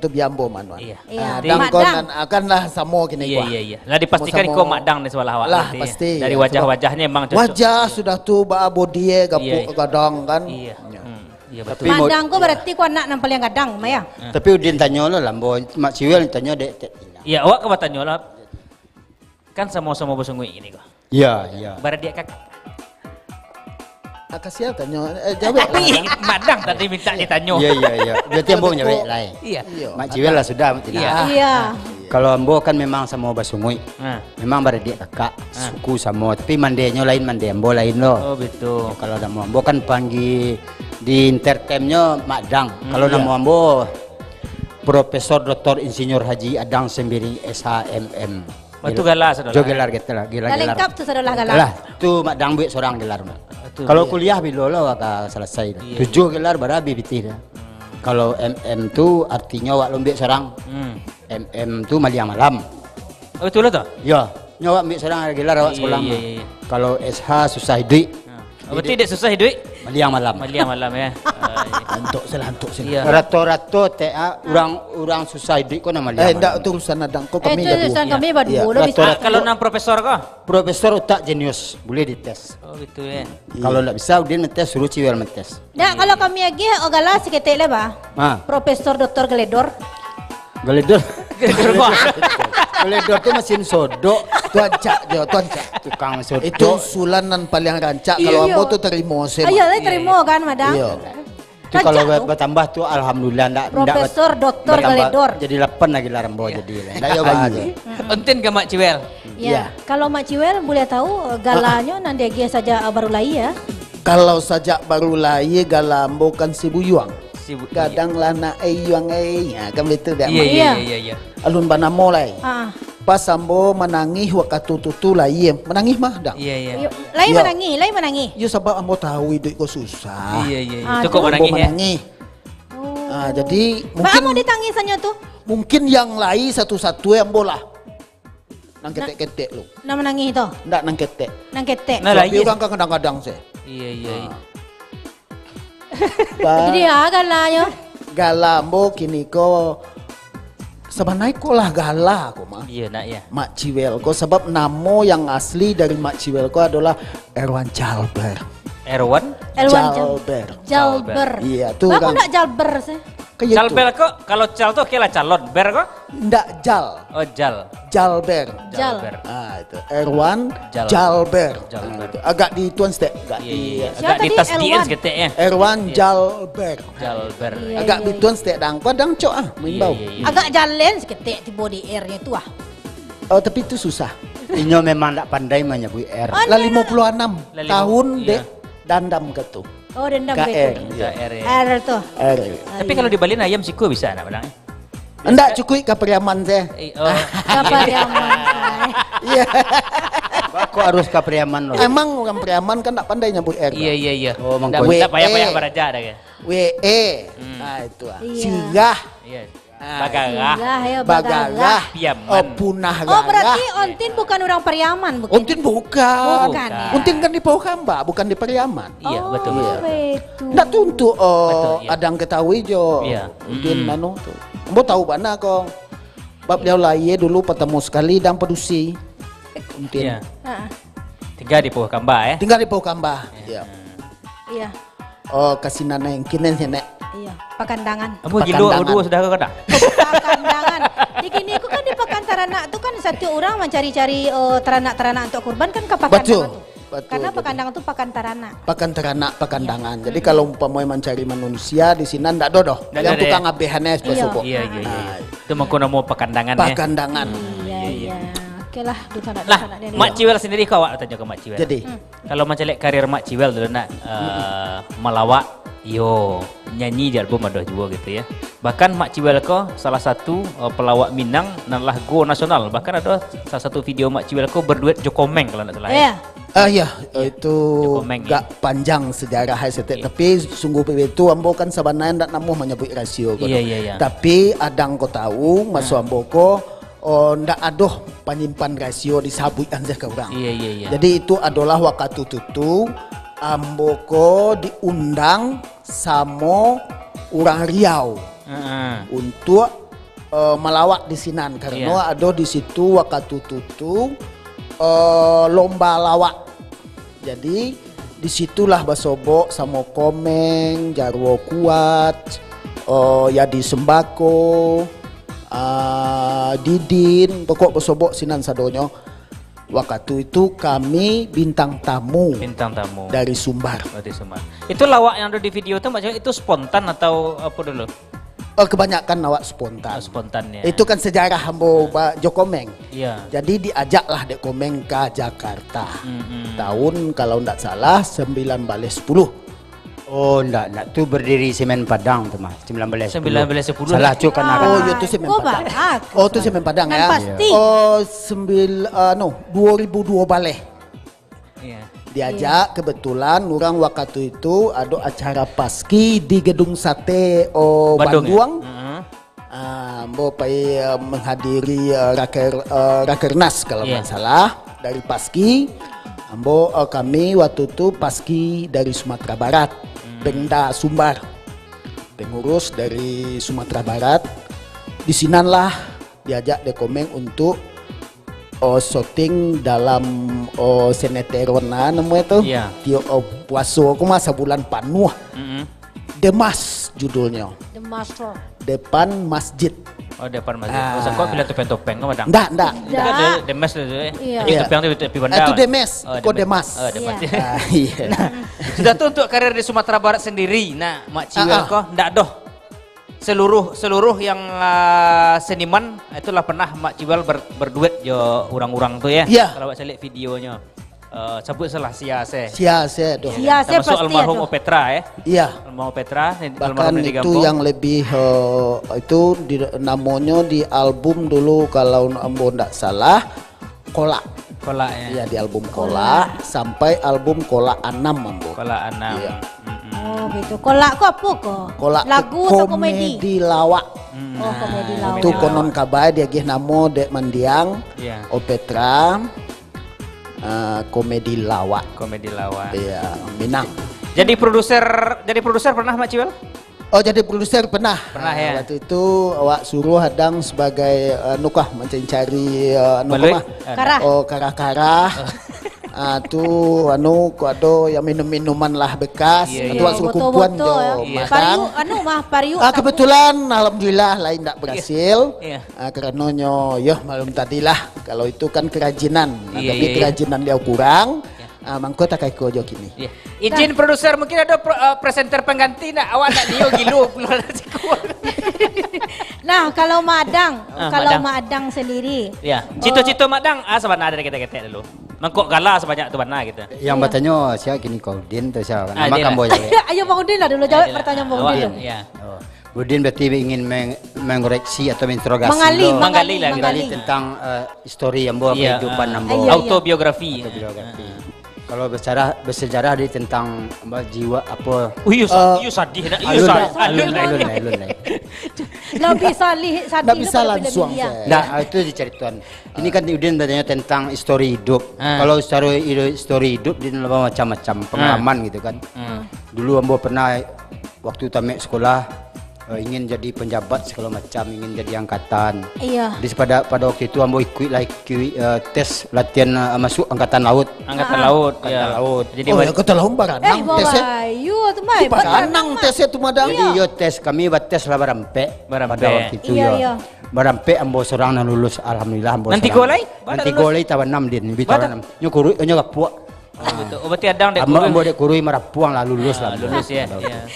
tu biambo manuan. Iya. Dang kon akanlah samo kini gua. Iya. Lah dipastikan kau madang di sebelah awak. Lah pasti. Dari wajah-wajahnya emang cocok. Wajah sudah tu ba body gapuk kadang kan. Iya. Iya betul. Madang ko berarti ko anak nang paling gadang Maya. Tapi udin tanya lo lambo mak ciwel tanya dek. Iya, awak ke tanya lah. Kan sama-sama bersungguh ini kok. Iya. Barat dia kakak. Kasih tanya jawab. Tapi madang tadi minta ditanya. Iya. Berarti ambo nyawek lain. Iya. Mak ciwel lah sudah. Iya. Kalau ambo kan memang sama basungui. Memang barat dia kakak suku sama. Tapi mandenya lain mande ambo lain lo. Oh betul. Kalau nama ambo kan panggil di intertemnya madang. Kalau nama ambo Profesor Dr. Insinyur Haji Adang Sembiring SHMM. Itu galah saudara. Jo gelar gitu lah, gelar. Lengkap tu saudara galah. Lah, tu madang buat seorang gelar. Kalau kuliah bilo lo akan selesai. 7 gelar barabi biti dah. Kalau MM tu artinya wak lombek seorang. MM tu maliang malam. Oh betul lah tu? Ya, nyawak ambil seorang gelar awak sekolah. Kalau SH susah duit. Berarti dia susah duit? Maliang malam. Maliang malam ya. Hantuk sila. Rato-rato TA orang susah duit kau nama maliang. Enggak tu urusan adang ko kami Itu urusan kami berdua lo bisa. Kalau nang profesor kau? Profesor otak jenius boleh dites. Oh gitu ya. Kalau tak bisa udin mentes suruh ciwel mentes. Dah kalau kami lagi ogala seketek le ba. Profesor Dr. Geledor. Geledor. Geledor tu mesin sodok. tuan cak Tukang sodok. itu sulanan paling rancak kalau ambo tu terima sen. Ayo le terima kan madang. Itu kalau bertambah tu alhamdulillah ndak Profesor Dr. Geledor. Jadi 8 lagi lah rembo jadi. Ndak yo bahagia. Entin ke Mak Ciwel? Ya. Kalau Mak Ciwel boleh tahu galanya nanti dia saja baru lahir ya. Kalau sajak baru lahir galambo kan si buyuang. Kadang lana yuang ya kan betul dah. Iya. Alun banamo lai. Pas ambo menangis waktu tutu lahir. Menangis mah dah. Iya. Lain menangis. Yo sebab ambo tahu hidup ko susah. Iya. Cukup menangis ya. Jadi mungkin mau ditangisannya tuh. Mungkin yang lain satu-satu yang bola. Nang ketek-ketek lu. Nang menangis itu. Ndak nang ketek. Nang ketek. Nah, Tapi orang kadang-kadang sih. Iya. Jadi ya galanya. Galambo kini ko sebenarnya ko lah gala ko mah. Iya nak ya. Mak Ciwel ko sebab namo yang asli dari Mak Ciwel ko adalah Erwan Jalber. Erwan? Jalber. Iya tuh kan. Aku kan. ndak Jalber sih. Jalber kok kalau cal tuh kira calon ber kok? Ndak Jal. Oh Jal. Jalber. Itu Erwan Jalber. Agak di tuan step. Agak di tas dian seketik ya. Erwan Jalber. Agak di tuan step dang padang cok main bau. Agak jalan seketik di body airnya tu Oh tapi itu susah. Inyo memang tak pandai menyebut R. Lah 56 tahun dek dandam ke tu. Oh dendam KR. R tuh. R. Tapi kalau di Bali ayam siku bisa nak padang. Enggak cukup ke Priaman saya. Kapariaman. Iya. Kok harus ke Priaman lo? Emang orang Priaman kan tak pandai nyebut R. Iya. Oh, tak payah-payah beraja dah ya. WE. Nah itu Singgah. Iya. Bagarah. Bagarah. Piaman. Punah Oh berarti Ontin bukan orang Pariaman bukan? Ontin bukan. Bukan ya? Ontin kan di Pohamba, bukan di Pariaman. Iya betul. Nggak tentu adang ketahui jo. Ontin nano tuh. Mbok tahu mana kong. Bab dia laye dulu ketemu sekali dan pedusi. Ontin. Tinggal di Pohamba ya. Tinggal di Pohamba. Iya. Oh kasih nana yang kinen nek. Iya, Pakandangan. Kamu gilo dua sudah kau dah? Pakandangan. Di kini aku kan di Pakan Taranak tu kan satu orang mencari-cari teranak-teranak untuk kurban kan ke Pakandangan. Betul. Karena Pakandangan tu Pakan Taranak. Pakan teranak, pakandangan. Jadi kalau umpamanya mencari manusia di sini ndak dodoh. Yang tukang abehannya seposupo. Iya. Itu mengkono mau Pakandangan ya. Pakandangan. Iya. Oke lah, Mak Ciwel sendiri kau awak tanya ke Mak Ciwel. Jadi kalau mencari karir Mak Ciwel dulu nak melawak. Nyanyi di album ada juga gitu ya. Bahkan Mak Ciwel ko salah satu pelawak Minang dan lagu nasional. Bahkan ada salah satu video Mak Ciwel ko berduet Jokomeng kalau tidak salah. Iya. Itu gak panjang sejarah setek. Tapi sungguh itu ambo kan sebenarnya ndak namuh menyebut rasio. Iya. Tapi adang ko tahu masuk ambo ko ndak adoh penyimpan rasio disabut anjah ke orang. Iya. Jadi itu adalah waktu tutu Amboko diundang sama orang Riau untuk melawak di Sinan karena ada di situ waktu tutu lomba lawak. Jadi disitulah basobok sama komeng, jarwo kuat, ya di sembako, didin, pokok basobok Sinan sadonyo. Waktu itu kami bintang tamu dari Sumbar. Itu lawak yang ada di video itu macam itu spontan atau apa dulu? Kebanyakan lawak spontan. Spontan ya. Itu kan sejarah hambo Jokomeng. Iya. Jadi diajaklah Dek Komeng ke Jakarta. Tahun kalau tidak salah 1910. Oh, enggak, tu berdiri Semen Padang tu mah, 1910. 1910. Salah cu kan. Oh, itu Semen Padang. Oh, itu Semen Padang Kan ya. pasti. Oh, 2002 balik. Iya. Diajak kebetulan orang waktu itu ada acara paski di Gedung Sate Bandung. Ambo pai menghadiri rakernas kalau nggak salah dari paski. Ambo kami waktu itu paski dari Sumatera Barat, Pemda Sumbar, pengurus dari Sumatera Barat. Di Sinanlah diajak Dek Komeng untuk syuting dalam sinetron namanya tuh. Tio puaso aku masa bulan panuh. Demas judulnya. The Master. Depan masjid. Oh, depan masjid. Masa kok pilih topeng-topeng kan madang? Enggak. Demes itu. Iya. Jadi topeng itu tepi bandar. Itu Demes. Kok Demas? Oh, Demas. Iya. Sudah tuh untuk karir di Sumatera Barat sendiri. Nah, Mak Ciwel kok ndak doh. Seluruh yang seniman itulah pernah Mak Ciwel berduet jo orang-orang tuh ya. Iya. Kalau saya lihat videonya. Sebut salah Siase doh. Siase termasuk pasti almarhum ada. Opetra ya. Iya. Almarhum Opetra. Bahkan itu yang lebih itu namanya di album dulu kalau ambo ndak salah Kola. Kola ya. Iya di album Kola sampai album Kola 6 ambo. Kola 6. Iya. Oh gitu. Kolak kok apa kok? Kolak Lagu atau komedi? komedi lawak. Oh komedi lawak. Itu konon kabar dia gih namo Dek Mandiang, Opetra, komedi lawak. Komedi lawak. Iya, Minang. Jadi produser pernah Mak Ciwel? Oh jadi produser pernah. Pernah ya. Waktu itu awak suruh hadang sebagai nukah mencari Baloi? Karah. Oh karah-karah. Tu kok ada yang minum-minuman lah bekas. Iya, Itu iya. suruh kumpulan jo Pariu, madang. pariu. Kebetulan alhamdulillah lain tak berhasil. Iya. Karena malam tadilah kalau itu kan kerajinan. Iya, Tapi iya. kerajinan dia kurang. Mangko tak kayak kojo kini. Iya. Izin produser mungkin ada presenter pengganti nak awak nak Dio gilo keluar dari kuat. Nah kalau Madang, Madang. Madang sendiri. Ya, cito-cito Madang sebenarnya dari kita dulu. Mangkok galah sebanyak tu mana gitu. Yang bertanya siapa kini kau Din tu siapa? Nama Din kamu lah. aja. Ayo Bang Udin lah dulu jawab pertanyaan Bang Awak, Udin. ya. Budin berarti ingin mengoreksi atau menginterogasi Menggali tentang histori yang bawa Iya, kehidupan yang bawa Iya. Autobiografi. autobiografi. Kalau bersejarah dia tentang jiwa apa Iya sadih nak. alun. Lebih salih Tak bisa langsung. Nah, itu diceritakan. Ini kan Udin bertanya tentang histori hidup. Kalau histori hidup dia lebih macam-macam pengalaman gitu kan. Dulu ambo pernah waktu tamat sekolah ingin jadi penjabat segala macam, ingin jadi angkatan. Iya. Jadi pada waktu itu ambo ikut tes latihan masuk angkatan laut. Angkatan laut. Jadi kata lahum baranang tesnya. Bayu tu mai. Baranang tesnya tu madang. Jadi kami buat tes lah barampe. Pada waktu itu Iya. Barampe ambo seorang yang lulus alhamdulillah ambo. Nanti seorang. golai? Nanti golai tahun 6 din, lebih tahun 6. Nyo kuru nyo kapuak. Betul. Berarti adang dek Ambo dek kurui marapuang lah lulus lah. Lulus ya.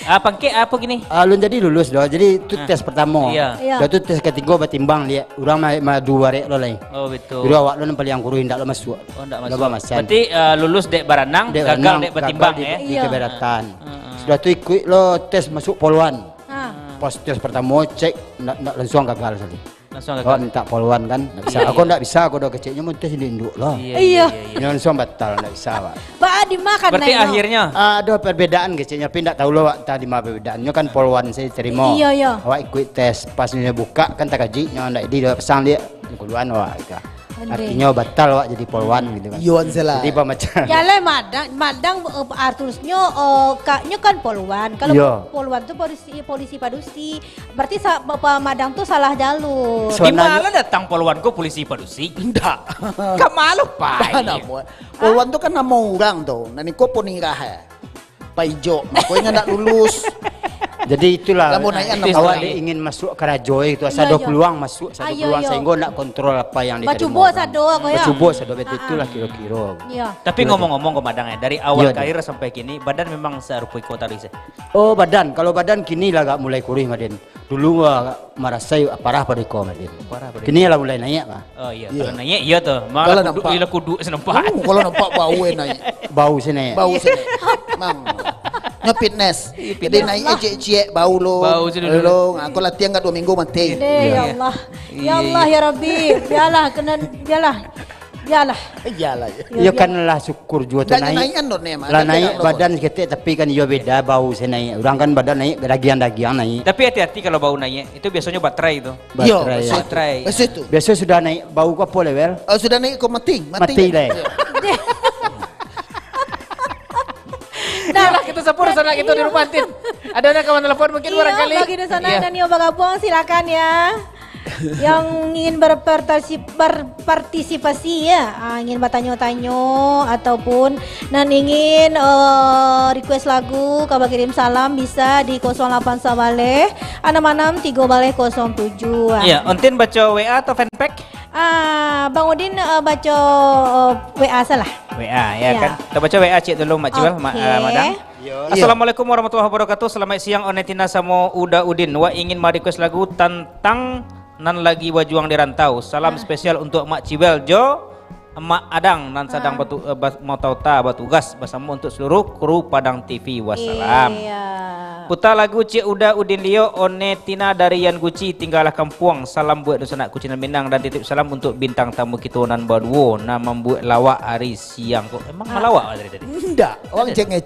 Apa gini? Alun jadi lulus doh. Jadi itu tes pertama. Iya. Dah tu tes ketiga bertimbang dia. Orang mah dua rek lo lain. Oh betul. Jadi awak lo paling yang kurui ndak lo masuk. Oh ndak Ndak masuk. Berarti lulus dek Baranang, gagal dek bertimbang ya. Di keberatan. Sudah tu ikut lo tes masuk poluan. Pas tes pertama cek ndak langsung gagal sekali. Langsung Kau gagal. minta poluan kan? Ndak bisa. Aku ndak bisa. Aku dah kecilnya mau tes di induk lo. Iya. Nyo langsung batal ndak bisa pak. Pak dimakan. Berarti akhirnya Ada perbedaan kecilnya, tapi ndak tahu lo wak tadi mah perbedaannya kan poluan saya terima. Iya. Awak ikut tes pas nyo buka kan tak kaji nyo ndak di pasang dia poluan awak. Artinya batal wak jadi polwan gitu kan. Yuan sela. Jadi pemecah. Jalan Madang artusnya kaknya kan poluan. Kalau Iya. poluan tuh polisi padusi. Berarti Madang tuh salah jalur. Di mana datang poluan ko polisi padusi? Enggak. Kamalu pai. Poluan tuh kan nama orang tuh. Nani ko punirah ya. Paijo, makanya nggak lulus. Jadi itulah Kamu naik awak dia ingin masuk ke Rajoy itu sado peluang masuk sado peluang sehingga nak kontrol apa yang diterima. Bacubo sado aku ya. Bacubo sado betul itulah kira-kira. Iya. Tapi ngomong-ngomong ke Madang ya, dari awal Iya, karir sampai kini badan memang serupai kota Rize. Oh badan, kalau badan kini lah gak mulai kurih Madin. Dulu merasa parah pada kau Madin. Parah pada. Kini lah mulai naik lah. Oh iya, kalau nanya iya tuh. Kalau Malah nampak. kudu senempat. Kalau nampak bau naik. Bau sini. Bau sini. Mang. Fitness. Jadi naik ejek-ejek bau lo. Bau sini dulu. Lo, aku latihan enggak 2 minggu mati. Ya Allah. Ya Allah ya Rabbi. Biarlah kena biarlah. Iyalah ya. Iya kan lah syukur juga tu Dan naik. naikkan dong nih, Mas. Lah Ada naik beda, badan seketik tapi kan iya beda bau saya naik. Orang kan badan naik dagian-dagian naik. Tapi hati-hati kalau bau naik. Itu biasanya baterai itu. Yo, Baterai. Ya. Baterai. Pas itu. Biasa sudah naik bau ke apa level? Sudah naik kok mati. Mati lah. Nah, kita sepur sana kita di rumah Tin. Ada nak kawan telepon mungkin barangkali. Iya, bagi di sana dan yang bergabung silakan ya. Yang ingin berpartisipasi ya, ingin bertanya-tanya ataupun nan ingin request lagu, kabar kirim salam bisa di 08 Sabale 66 3 Baleh 07. Iya, Ontin baca WA atau fanpage? Bang Udin baca WA salah. WA ya Iya. kan. Kita baca WA cik dulu Mak Ciwel, Madang. Assalamualaikum warahmatullahi wabarakatuh. Selamat siang Onetina sama Uda Udin. Wa ingin request lagu tentang nan lagi wajuang di rantau. Salam spesial untuk Mak Ciwel Jo, Mak Adang nan sedang mau batugas bersama untuk seluruh kru Padang TV. Wassalam. Iya. Putar lagu Cik Uda Udin Leo Onetina dari Yan Guci tinggallah kampuang. Salam buat dosanak Kucing Minang dan titip salam untuk bintang tamu kita nan baduo na membuat lawak hari siang kok. Emang melawak dari tadi? Enggak, orang ngecek nih.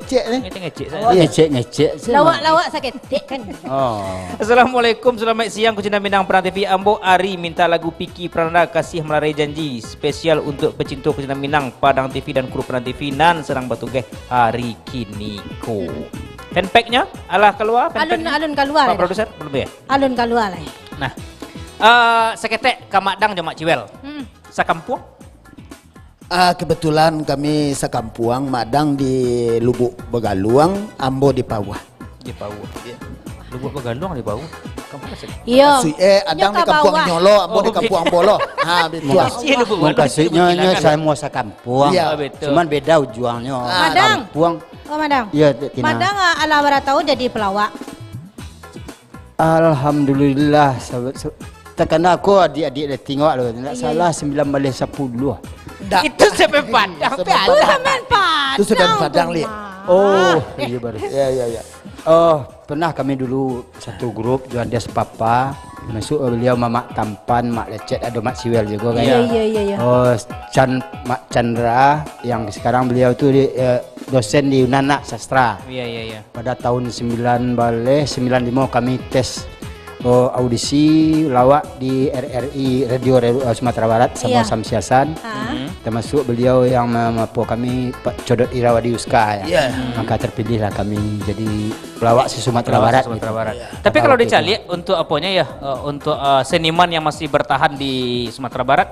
Ngecek Iya ngecek. Lawak-lawak sakit kan. Oh. Assalamualaikum, selamat siang Kucing Minang Padang TV. Ambo Ari minta lagu Piki Prananda Kasih Melarai Janji spesial untuk pecinta Kucing Minang Padang TV dan kru Padang TV nan sedang bertugas hari kini ko. Fanpacknya alah keluar Alun keluar. Pak produser belum ya? Alun keluar lah. Nah, seketek Kamadang Jamak Ciwel. Sakampung? Kebetulan kami sekampuang Madang di Lubuk Begaluang, Ambo di Pawah. Di Pawah. Lubuk Begaluang di Pawah. Kampung sih. Iya. Adang di Kampung Nyolo, Ambo di Kampung Bolo. Betul. Kasihnya semua sekampung. Iya, betul. Cuman beda ujuannya. Madang. Kampung. Oh Madang. Iya, Tina. Madang ala tahun jadi pelawak. Alhamdulillah. Karena aku adik-adik dah tengok loh. Tak salah 9 balik 10 dulu. Itu sampai Padang. Itu sedang Padang li. Oh, iya baru. Ya. Oh, pernah kami dulu satu grup jual dia sepapa. Masuk beliau Mak Tampan, Mak Lecet, ada Mak Siwel juga kan. Iya. Oh, Mak Chandra yang sekarang beliau tu dosen di Unana Sastra. Iya. Pada tahun 95 kami tes audisi lawak di RRI Radio Sumatera Barat sama Samsiasan. Termasuk beliau yang memapau kami Pak Codot Irawadi Uska ya. Maka terpilihlah kami jadi pelawak di Sumatera Barat. Tapi kalau dicari untuk apanya ya, untuk seniman yang masih bertahan di Sumatera Barat,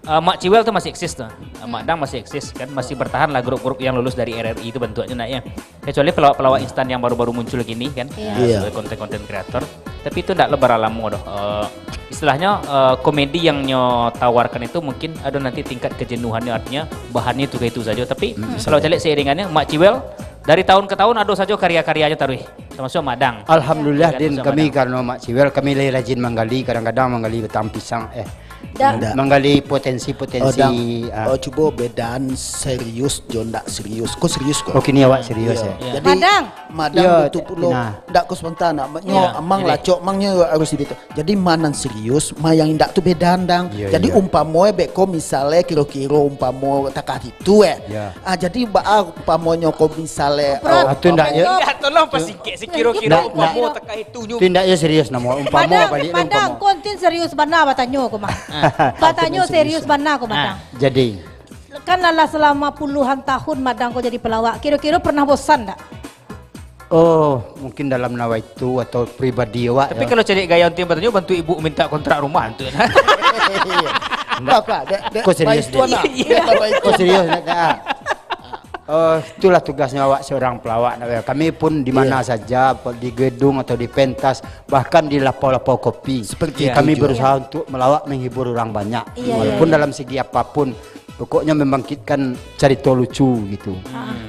Mak Ciwel tuh masih eksis tuh, Madang masih eksis kan, masih bertahan lah grup-grup yang lulus dari RRI itu bentuknya nak ya. Kecuali pelawak-pelawak instan yang baru-baru muncul gini kan, sebagai konten-konten kreator. Tapi itu tidak lebar alamu doh. Istilahnya komedi yang nyo tawarkan itu mungkin ada nanti tingkat kejenuhannya, artinya bahannya itu kayak itu saja. Tapi kalau cari seiringannya Mak Ciwel dari tahun ke tahun ada saja karya-karyanya taruh, termasuk Madang. Alhamdulillah din kami karena Mak Ciwel kami rajin menggali, kadang-kadang menggali batang pisang menggali potensi-potensi. Coba bedaan serius, jo ndak serius. Kok serius kok? Oh kini awak serius ya. Jadi Madang itu pulau nah. ndak kos spontan. Amang lacok, mangnya harus gitu. Jadi manan serius, ma yang ndak tu bedaan dang. Jadi umpamo beko misalnya kira-kira umpamo takat itu jadi umpamonya kok misalnya itu ndak ya. Tolong pasingke si kira-kira umpamo takat itu nyu. Tindak ya serius nama umpamo balik Madang konten serius mana batanya aku mah. Batanyo serius mana aku Madang. Jadi Kan lala selama puluhan tahun Madang kau jadi pelawak. Kira-kira pernah bosan tak? mungkin dalam nawa itu atau pribadi awak. Tapi kalau cari gaya untuk Batanyo bantu ibu minta kontrak rumah tu. Kau serius Itu anak. Kau serius nak? Itulah tugasnya awak seorang pelawak. Kami pun di mana saja, di gedung atau di pentas, bahkan di lapau-lapau kopi. Seperti kami itu berusaha untuk melawak menghibur orang banyak. Iya, Walaupun iya. dalam segi apapun, pokoknya membangkitkan cerita lucu gitu.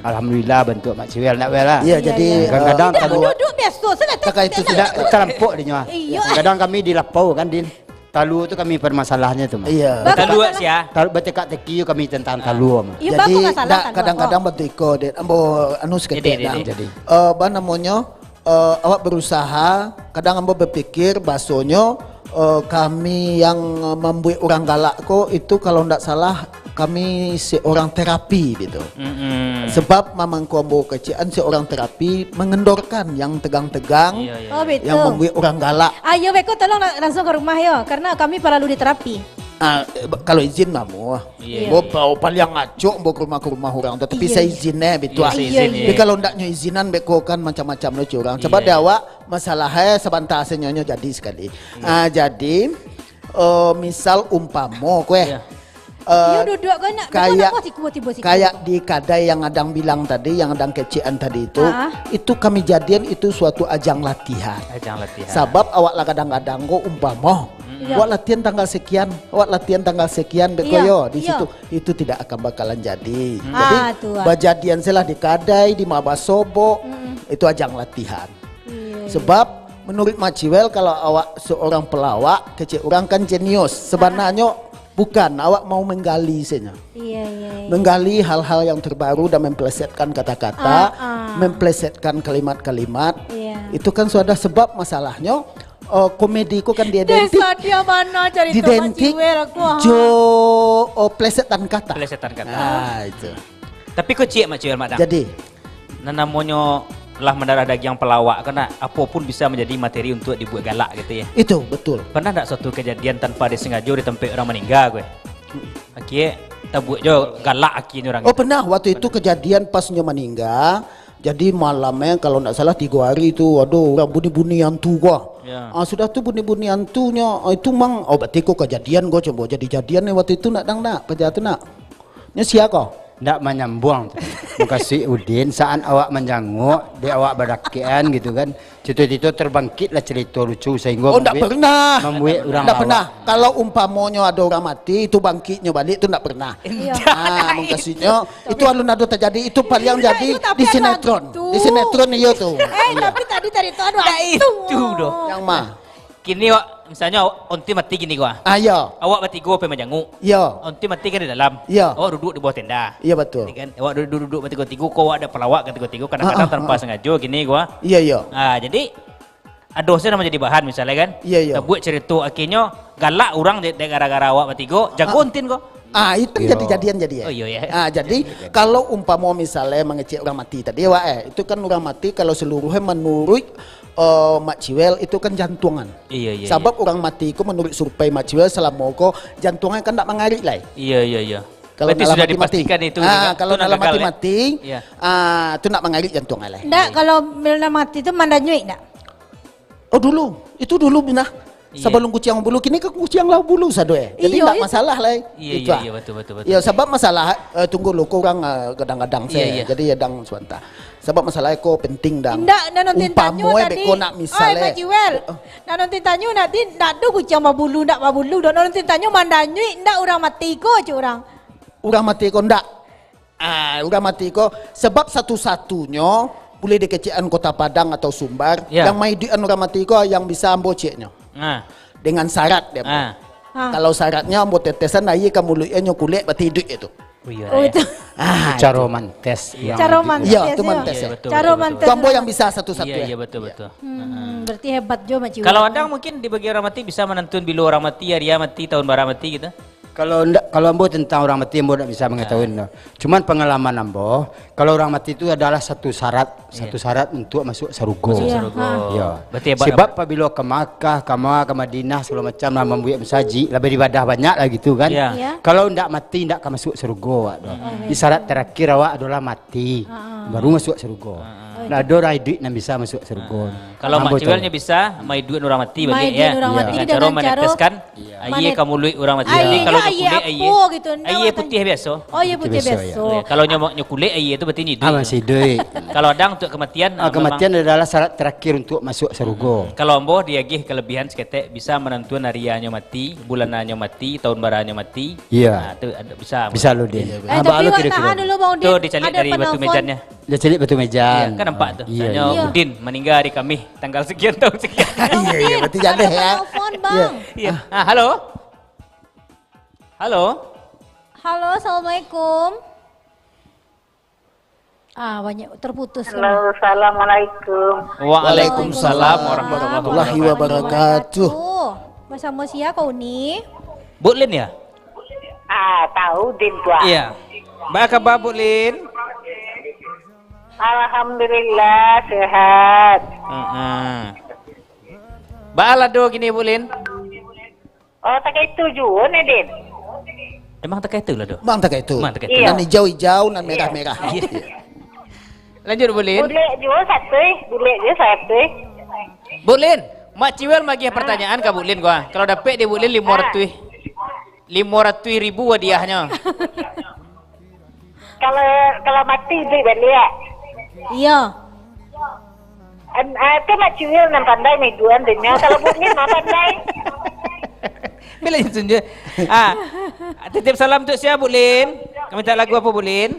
Alhamdulillah bantu Mak Ciwel nak lah. Iya, jadi kadang-kadang Tidak kalau duduk biasa. Saya kata kakak itu tidak terlampau dia mah. Iya. Kadang kami di lapau kan Din. Talu tu kami permasalahannya tu mah. iya. Bagus. Kita luak sia. Talu teki kami tentang talu mah. Iya, Jadi bagus masalah dak kan, kadang-kadang betul iko det ambo anu seketik Jadi. Jadi. apa namanya awak berusaha kadang ambo berpikir bahasanya kami yang membuat orang galak kok itu kalau ndak salah kami seorang terapi gitu. Sebab mamang kombo kecian seorang terapi mengendorkan yang tegang-tegang, Iya, iya. Oh betul. yang membuat orang galak. Ayo Beko tolong langsung ke rumah yo karena kami perlu diterapi. Kalau izin mamu, Iya, mau paling ngaco mau ke rumah orang, tapi Iya, saya iya. izinnya betul. Iya, saya Iya, izin, iya. Tapi kalau ndaknya izinan beko kan macam-macam lucu orang. Coba Iya, deh awak masalahnya sebentar senyonyo jadi sekali. Jadi misal umpamo kue. Iya. Yo duduk kan nak kayak tiba-tiba kayak di kadai yang adang bilang tadi, yang adang kecian tadi itu kami jadian itu suatu ajang latihan. Ajang latihan. Sabab awak lah kadang-kadang go umpamo, awak latihan tanggal sekian, awak latihan tanggal sekian bekoyo di situ itu tidak akan bakalan jadi. Jadi tuh. bajadian selah di kadai, di Mabasobo itu ajang latihan. Sebab menurut Maciwel kalau awak seorang pelawak kecil orang kan jenius sebenarnya. Bukan, awak mau menggali saja. Iya. Menggali hal-hal yang terbaru dan memplesetkan kata-kata, memplesetkan kalimat-kalimat. Iya. Itu kan sudah sebab masalahnya komedi ku kan diidentik. Desa dia mana cari Didentik jo plesetan kata. Plesetan kata. Itu. Tapi kau cik Mak Ciwel Mak Dang. Jadi, Namanya lah mendarah daging pelawak karena apapun bisa menjadi materi untuk dibuat galak gitu ya. itu betul. Pernah tak suatu kejadian tanpa disengaja di tempat orang meninggal gue? Akhirnya tak buat jo galak akhirnya orang. Oh pernah waktu itu kejadian pasnya meninggal. Jadi malamnya kalau tidak salah 3 hari itu, waduh orang bunyi-bunyi hantu gua. Ya. Sudah tuh bunyi-bunyi hantunya itu mang. Berarti kok kejadian gua coba jadi jadian nih waktu itu nak kejadian nak. Nya siapa? Ndak menyambung makasih Udin saat awak menjanguk di awak berakian gitu kan itu terbangkitlah cerita lucu sehingga Oh, enggak pernah. membuat orang Enggak awak. pernah. Kalau umpamonya ada orang mati, itu bangkitnya balik itu enggak pernah. Iya. Mengkasihnya itu alun-alun terjadi itu paling Enggak, jadi itu tapi di ada sinetron. hantu. Di sinetron iya tuh. Tapi tadi itu ada itu doh. Yang mah. Kini wak, misalnya onti mati gini gua. Ayo. Awak mati gua pengen menjanguk. Yo. Onti mati kan di dalam. Iya. Awak duduk di bawah tenda. Iya betul. Kan? Awak duduk mati tigo, kau ada pelawak kan tigo kadang-kadang tanpa sengaja gini gua. Iya iya. Jadi ada dosa nama jadi bahan misalnya kan. Iya, iya. Kita buat cerita akhirnya galak orang gara-gara awak mati go, jago ontin kok. Itu Yo. jadi jadian jadi ya. Oh, iya, iya. Jadi kalau umpama misalnya mengecek orang mati tadi wak itu kan orang mati kalau seluruhnya menurut Mak Ciwel itu kan jantungan. Iya. Sebab orang mati itu menurut survei Mak Ciwel selama kok jantungnya kan tak mengarit lah. Iya. Kalau Berarti dalam sudah mati-mati. dipastikan itu. juga. Kalau Itu nak dalam gagal, ya? mati-mati, Iya. itu nak mengarit jantungnya lah. Enggak, kalau Milna mati itu mandanyui enggak? Oh dulu, itu dulu binah. Iya. Sebelum kucing bulu, kini ke kucing lau bulu sadoe. Jadi Iya, tak itu. masalah lah. Iya, betul. Ya sebab masalah tunggu lu kurang kadang-kadang saya. Iya. Jadi ya dang sebentar. Sebab masalah ko penting dang. Enggak, nonton tanyo Umpamoy tadi. beko nak misalnya. Oi, Pak Jiwel. Nonton tanyo nanti enggak ada kucing babulu, enggak babulu. Nonton tanyo mandanyui enggak orang mati ko curang. Orang mati ko ndak. Orang mati ko sebab satu-satunya boleh di kecian Kota Padang atau Sumbar Ya. yang mai di orang mati ko yang bisa ambo ceknya. Nah. Dengan syarat dia. Ah. Kalau syaratnya ambo tetesan ayi kamu mulutnya kulit berarti hidup itu. Oh iya. Oh itu. cara mantes yang Cara mantes. Iya, itu mantes Iya, ya. betul, Cara betul, mantes. Itu ambo yang bisa satu-satu Iya, ya. betul. Berarti hebat jo Mak Jiwel. Kalau ada mungkin di bagi orang mati bisa menentukan bila orang mati, hari mati, tahun bara mati gitu. Kalau ambo tentang orang mati ambo tidak bisa mengetahui. No. Cuman pengalaman ambo, kalau orang mati itu adalah satu syarat untuk masuk sarugo. Ya. Sebab apabila ke Makkah, ke Madinah segala macam lah membuat mensaji, lebih ibadah banyak lah gitu kan. Kalau tidak mati tidak akan masuk sarugo. Di syarat terakhir awak adalah mati, baru masuk sarugo. Nah, ada orang hidup yang bisa masuk surga. Kalau mak ciwelnya bisa, mai duit orang mati bagi ya. Dengan cara meneteskan, aye kamu luit orang mati. Jadi kalau kulit aye putih biasa. Oh, iya putih biasa. Kalau nyomoknya kulit aye itu berarti ni duit. Masih duit. Kalau adang untuk kematian, kematian adalah syarat terakhir untuk masuk surga. Kalau ambo diagih kelebihan seketek bisa menentukan hariannya mati, bulanannya mati, tahun barannya mati. Iya. Itu bisa. Bisa lu din. Tapi waktu dulu Bang Udin. Tuh dicalik dari batu mejanya. Dia celik batu mejan. Kan nampak tuh. Tanya Udin meninggal di kami tanggal sekian tahun sekian. Iya, berarti jadi ya. Telepon Bang. Iya. Halo. Halo. Halo, assalamualaikum. Banyak terputus. Halo, assalamualaikum. Waalaikumsalam warahmatullahi wabarakatuh. Bersama siapa kau ni? Bu Lin ya? Tahu Din tua. Iya. Apa kabar Bu Lin? Alhamdulillah sehat. Bala do gini Bu Lin. Oh, tak itu juga nih Din. Emang tak itu lah do. Bang tak itu. Iya. Nan hijau-hijau, nan merah-merah. Lanjut Bu Lin. Boleh juga satu. Bu Lin, Mak Ciwel bagi pertanyaan ke Bu Lin gua. Kalau dapet di Bu Lin 500.000 hadiahnya. Kalau mati duit balik. Iya. Itu mak ciwil nan pandai meduan dunia. Kalau bukan nak pandai. Bila tunjuk. Titip salam untuk siapa Bu Lin? Kami minta lagu apa Bu Lin?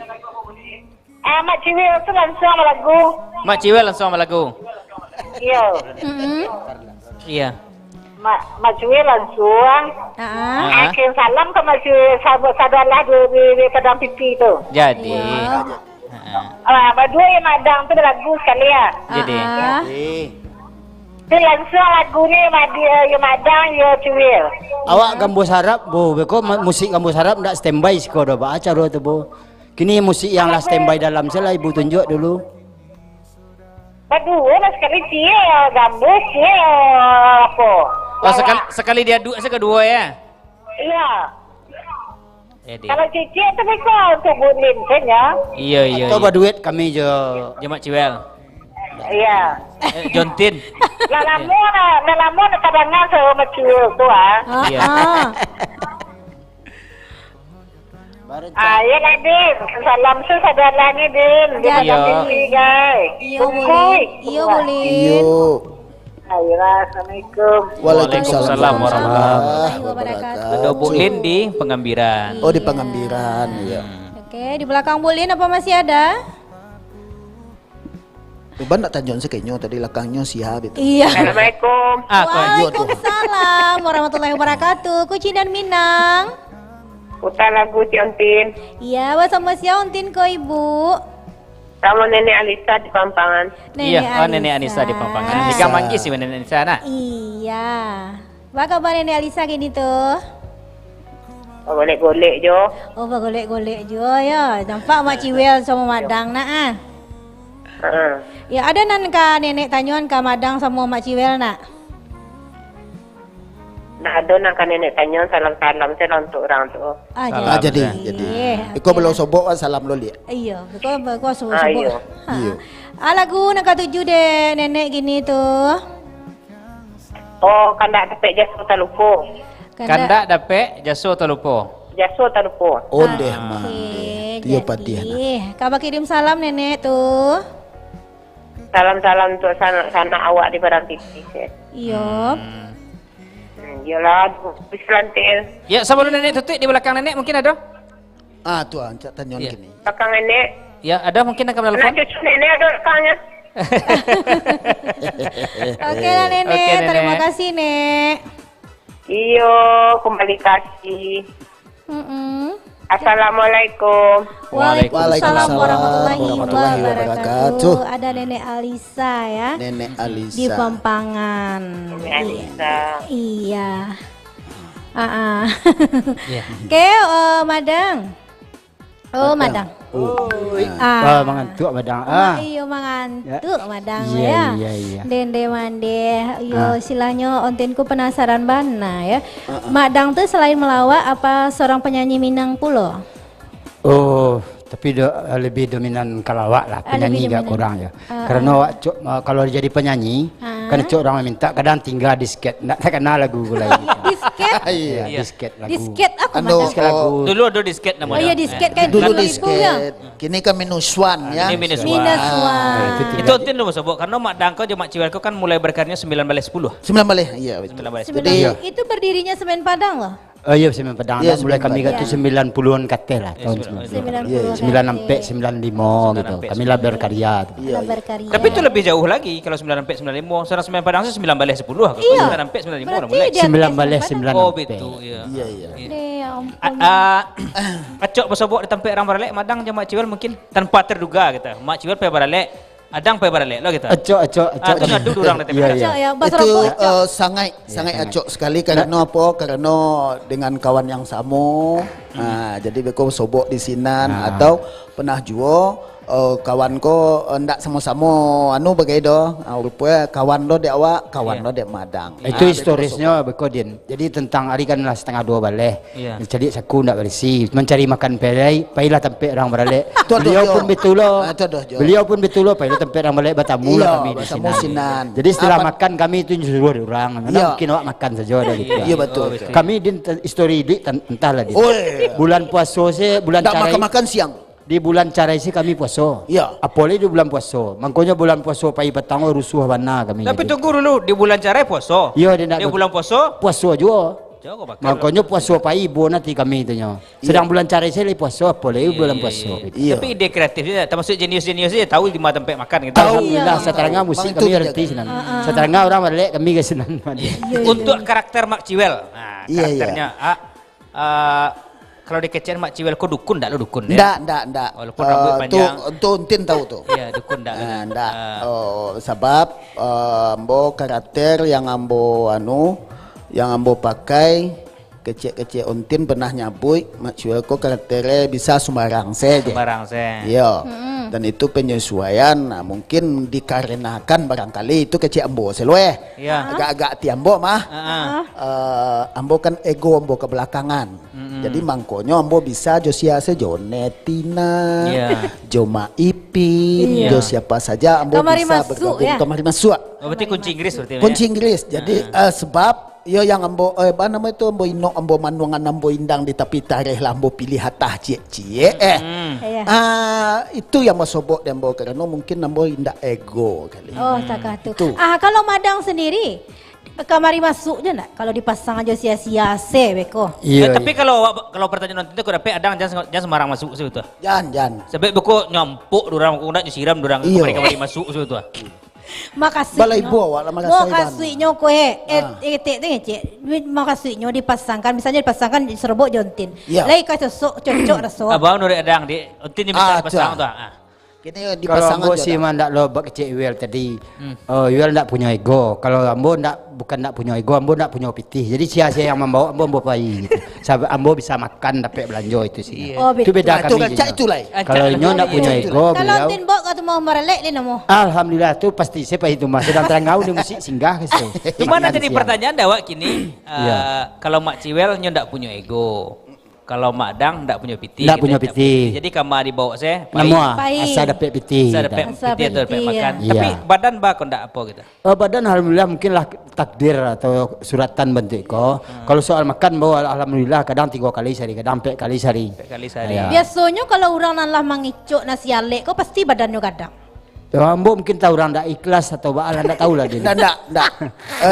Mak ciwil tu langsung sama lagu. Mak Ciwel langsung sama lagu. Iya. Iya. Mak ciwil langsung. Akhir salam ke mak ciwil sadarlah di Padang Pipi tu. Jadi. Berdua yang madang tu lagu sekali ya. Jadi. Tu langsung lagu ni yang madang ya ciwil. Awak gambus harap bu, beko musik gambus harap ndak standby siko do ba acara tu bu. Kini musik yang lah standby dalam saya ibu tunjuk dulu. Berdua lah sekali cia gambus cia apa? Oh sekali dia kedua ya. Iya. Jadi. Kalau cici tu beko untuk bunin saja. Iya. Coba duit kami je. Mak Ciwel. Iya. Jontin. Lalamun kadangan sama ciwil tu Iya. Ya lah Din, salam saudara ni Din. Dia macam ni guys. Iya boleh. Iyo. Assalamualaikum. Waalaikumsalam warahmatullahi wabarakatuh. Ada Bu Lin di pengambiran. Oh, di pengambiran, iya. Oke, di belakang Bu Lin apa masih ada? Beban nak tanjong sekenya tadi belakangnya siap itu. Iya. Assalamualaikum. Waalaikumsalam warahmatullahi wabarakatuh. Kucing dan Minang. Putar lagu Ciontin. Iya, bersama Ciontin ko Ibu. Sama Nenek Alisa di Pampangan. Iya, Nenek Anissa di Pampangan. Jika manggis sih Nenek Anissa nak. Iya. Apa kabar Nenek Alisa gini tuh? Golek-golek jo. Oh, golek-golek jo ya. Nampak Mak Ciwel sama Madang nak Ya, ada nan ka nenek tanyuan ka Madang sama Mak Ciwel nak? Nak ada nak kan nenek tanya salam-salam saya untuk orang tu. Jadi. Iko belum sobok salam lo liat. Iya, kau sobok. Iya. Lagu nak katuju deh nenek gini tuh. Oh, kandak dapat jasa talupo. Kandak dapat jasa talupo. Jasa talupo. Oh deh mah. Tio patihan. Kaba kirim salam nenek tuh. Salam-salam untuk sana awak di Padang Pipi. Iya. Yalah, bislantil. Ya, sebelum nenek tutup di belakang nenek mungkin ada? Tu cak tanyon gini. Belakang nenek. Ya, ada mungkin akan Anak telepon. cucu nenek ada belakangnya. Oke lah nenek, terima kasih nek. Iyo, kembali kasih. Assalamualaikum. Waalaikumsalam warahmatullahi warahmatullahi wabarakatuh. Ada Nenek Alisa ya. Nenek Alisa. Di Pampangan. Nenek Alisa. Iya. Iya. Oke, Madang. Oh, Madang. Mangantuk Madang. Iyo mangantuk Madang Iya, ya. iya. Dende mande. Yo silahnya ontinku penasaran bana ya. Madang tuh selain melawak apa seorang penyanyi Minang pulo? Oh, tapi lebih dominan kalawak lah, penyanyi lebih gak dominan. kurang ya. Karena kalau jadi penyanyi, kan cok orang minta kadang tinggal disket, nak kenal lagu lain. Disket. Iya, Iya. disket lagu. Disket apa Anu, Madang? Disket lagu. Dulu ada disket namanya. Oh iya disket kayak Dulu dulu itu ya. disket, kini kan minus one ya. Ini minus one. Minus Itu one. Itu tin dulu sebut karena Mak Dangko je Mak Ciwel ko kan mulai berkaryanya 1910. 9 balik, iya betul. 19. Sebenarnya itu berdirinya Semen Padang loh. Oh iya, Semen Padang. Iya, Mulai Semen kami Padang. kat tu 90-an kata lah, tahun 90. 9 sampai 95 gitu. Kami lah berkarya. Lah berkarya. Tapi itu lebih jauh lagi kalau 9 sampai 95. Sekarang 9 Padang sih 9 balik 10 aku. Iya. 9 sampai 95 udah Berarti mulai. dia 9 balik Semen 9 Padang. Oh sampai. betul ya. Iya, iya. Ya ampun. Acok bersobok di tempat orang baralek Madang je Mak Ciwel mungkin tanpa terduga gitu. Mak Ciwel pe baralek, Adang pe baralek lo gitu. Acok. Itu ngadu orang di tempat. Acok ya, bahasa Itu Rabu Acok. sangat acok sekali karena apa? Karena dengan kawan yang sama. Jadi beko sobok di sinan atau pernah juo kawan ko ndak sama-sama anu bagai do. Rupanya kawan lo dek awak, kawan lo dek Madang. Itu historisnya bekodin. Jadi tentang hari kan lah 1:30 balik. Iya. Jadi saku ndak berisi mencari makan pelai, pailah tempat orang balik. Tuh, Beliau Jo. pun betul loh. Tuh, Jo. Beliau pun betul loh, pailah tempat orang balik bertamu Iya, lah kami di bertamu sini. sinan. Jadi setelah Apa- makan kami itu suruh orang. Mana Iya. mungkin awak makan saja ada gitu. Iya betul. Oh, betul. Kami di histori di entahlah di. Oh, Bulan puasa sih bulan ndak carai. makan siang. Di bulan carai sih kami puasa. Iya. Apalagi di bulan puasa. Makanya bulan puasa pai petang rusuh bana kami. Tapi jadi. tunggu dulu di bulan carai puasa. Iya, dia nak- Di bulan puasa. puasa juga. Jauh bakal. Makanya puasa pai ibu nanti kami itu nya. Sedang bulan carai saya puasa apalagi bulan puasa. gitu. Iya. Tapi ide kreatifnya termasuk jenius-jenius dia tahu di mana tempat makan gitu. Alhamdulillah seterangnya musik Bang, kami itu ngerti dia. sinan. Seterangnya orang balik kami ke sinan. Untuk karakter Mak Ciwel. Nah, Iya, karakternya kalau dikecen Mak Ciwel kok dukun enggak lo dukun ya? Ndak. Walaupun rambut panjang. Tuh Untin tahu tuh. Iya, dukun enggak. Ndak. Sebab ambo karakter yang ambo pakai kecil Untin pernah nyabui Mak Ciwel ko karakternya bisa sembarang saja. Barang saya. Iya. Dan itu penyesuaian mungkin dikarenakan barangkali itu kecil ambo selue. Iya. Agak-agak ti ambo mah. Ambo kan ego ambo ke belakangan. Jadi mangkonyo ambo bisa jo siase jo Netina, Iya. jo Maipin, Iya. jo siapa saja ambo Kamari bisa masuk, bergabung ya? kamari masuk. Oh, berarti kunci Inggris berarti. Kunci Inggris. Jadi sebab yo yang ambo apa nama itu ambo ino ambo manuangan ambo indang di tapi tareh lah ambo pilih hatah cie Iya. itu yang mau sobok dan ambo karena mungkin ambo indak ego kali. Oh, takah tuh. Itu. Kalau Madang sendiri kamari masuk je nak kalau dipasang aja sia-sia se beko. Iya. Tapi kalau pertanyaan nanti aku dapat Adang jangan sembarang masuk situ. Jangan. Sebab buku nyampuk dorang aku nak disiram dorang Iya. kamari masuk situ. Makasih. Balai buah wala Mau makasih kasihnya kowe makasihnya dipasangkan misalnya dipasangkan di serbuk jontin. Iya. Lai kasih sok cocok rasa. Abang nuri Adang di untin ni minta pasang tu. Kini Kalau dipasang ambo aja. sih mah ndak lo bak kecil Iwel tadi. Iwel ndak punya ego. Kalau ambo bukan ndak punya ego, ambo ndak punya pitih. Jadi sia-sia yang membawa ambo pai gitu. Sabab ambo bisa makan dapat belanja itu sih. Oh, Itu beda Itu kami. cak itu lah. Kalau nyo ndak punya ego Kalau beliau. tin bok kata mau merelek ni namo. Alhamdulillah tu pasti siapa itu mas sedang terangau di musik singgah ke situ. Cuma Makan nanti siang. pertanyaan dawak kini, Iya. kalau Mak Ciwel nyo ndak punya ego. Kalau Mak Dang ndak punya piti. Ndak punya piti. Jadi kamar dibawa saya. Namua Pai. asa dapat pitih. Saya dapat Asal piti atau dapat piti, makan. ya. Tapi Iya. badan bah kau ndak apa gitu. Badan alhamdulillah mungkinlah takdir atau suratan bentuk ko. Kalau soal makan bawa alhamdulillah kadang 3 kali sehari, kadang 4 kali sehari. Kali sehari. Ya. Biasanya kalau orang nalah mangicuk nasi alek kau pasti badannya kadang. Ya, ambo mungkin tahu orang ndak ikhlas atau baal ndak tahu lah dia. Ndak.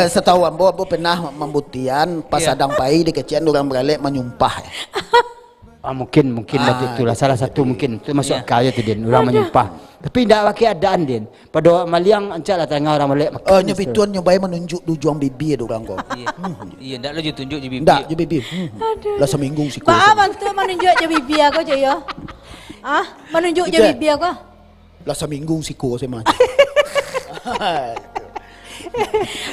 Setahu ambo pernah membuktian pas Iya. adang pai di kecian orang beralek menyumpah. Mungkin itulah salah satu mungkin itu masuk akal aja tu din orang menyumpah. Tapi ndak pakai adaan din. Pada maliang ancak lah tengah orang balik makan. Nyebituan nyobai menunjuk dujuang bibi ada orang kau. Iya. Iya, ndak lu je tunjuk je bibi. Ndak je bibi. Lah seminggu sih kau. Pak abang tu menunjuk je bibi aku je yo. Menunjuk je Itu. bibi aku. Lah seminggu sih kau saya mah.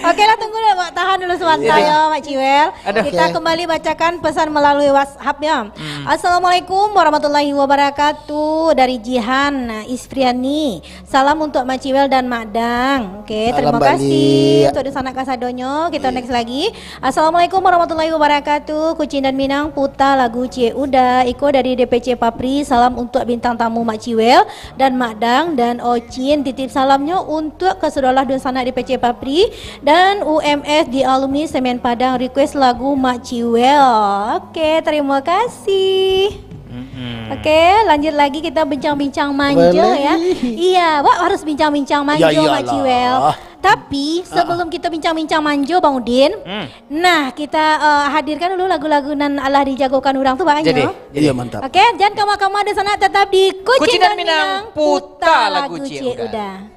Oke lah, tunggu dulu, tahan dulu sebentar ya Mak Ciwel. Kita kembali bacakan pesan melalui WhatsApp ya. Assalamualaikum warahmatullahi wabarakatuh dari Jihan Ispriani. Salam untuk Mak Ciwel dan Mak Dang. Oke, terima kasih untuk Dusana Kasadonyo. Kita next lagi. Assalamualaikum warahmatullahi wabarakatuh. Kucing dan Minang Puta lagu Cie Uda. Iko dari DPC Papri. Salam untuk bintang tamu Mak Ciwel dan Mak Dang dan Ocin. Titip salamnya untuk kesedolah Dusana DPC Papri dan UMS di alumni Semen Padang, request lagu Mak Ciwel. Oke, terima kasih. Oke, lanjut lagi kita bincang-bincang manjo ya. Iya, Wak harus bincang-bincang manjo Mak Ciwel. Tapi sebelum kita bincang-bincang manjo Bang Udin, nah kita hadirkan dulu lagu-lagu nan Allah dijagokan orang tuh banyak. Iya mantap. Oke, jangan kama-kama di sana, tetap di Kucing dan Minang Puta lagu Cie Uda.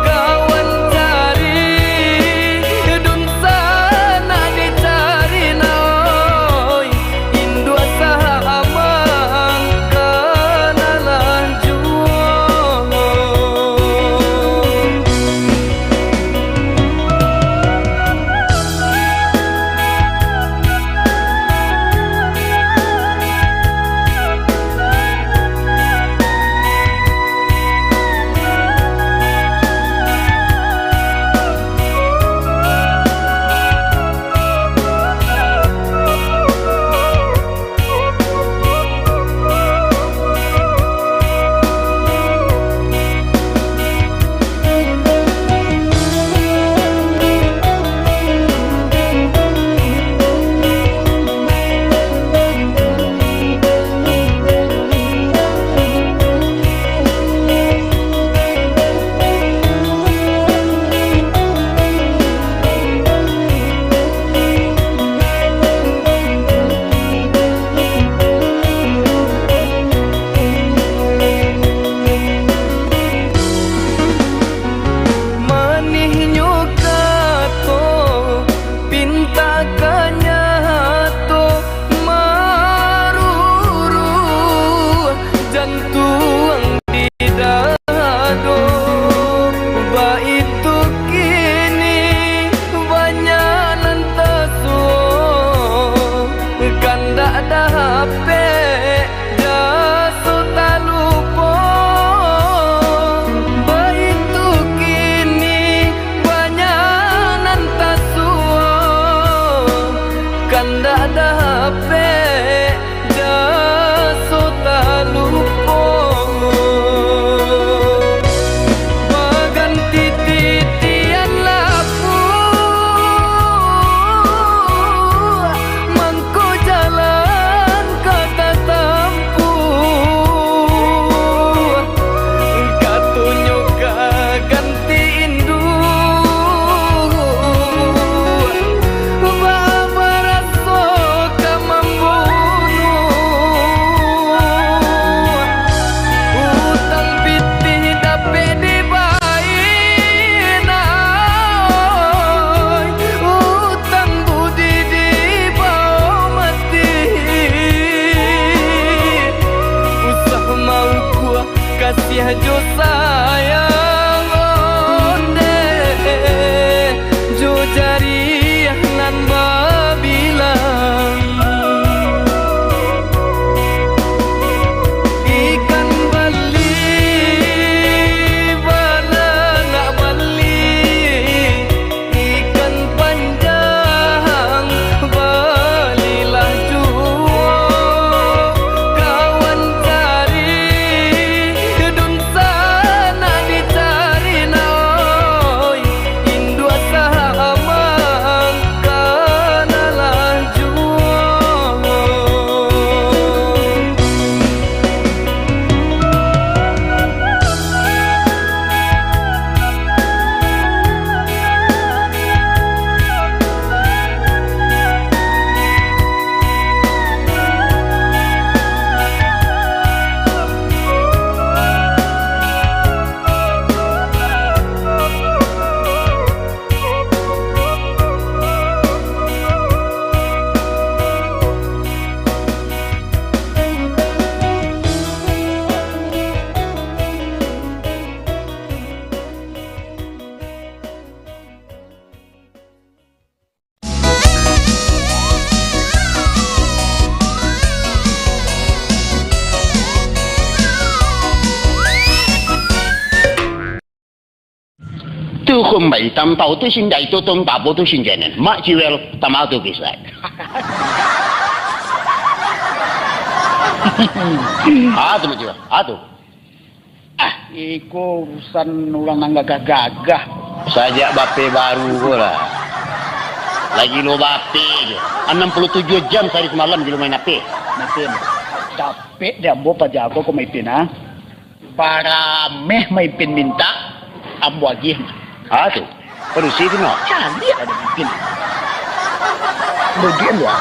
Kawan cari dun sana di tanda dape jaso tak lupa baganti titian lapu mangko jalan kata tampu katunjuk ganti indu kasih jo sayang onde jo jari nan babilang ikan bali bala nak bali ikan panjang balilah jua kawan cari tu không bị tâm tàu tôi xin dạy tôi tôn tạo tôi xin dạy nên mãi chịu wel tâm áo tôi bisa tu macam tu Iko urusan orang nang gagah-gagah. Sajak bape baru pula. Lagi lo bape je. 67 jam sehari semalam je lo main ape. Mungkin capek dia ambo pajago ko may pina. Para meh may pin minta ambo lagi. Tu. Terus itu no. Cari ada may pin. Bagian dia.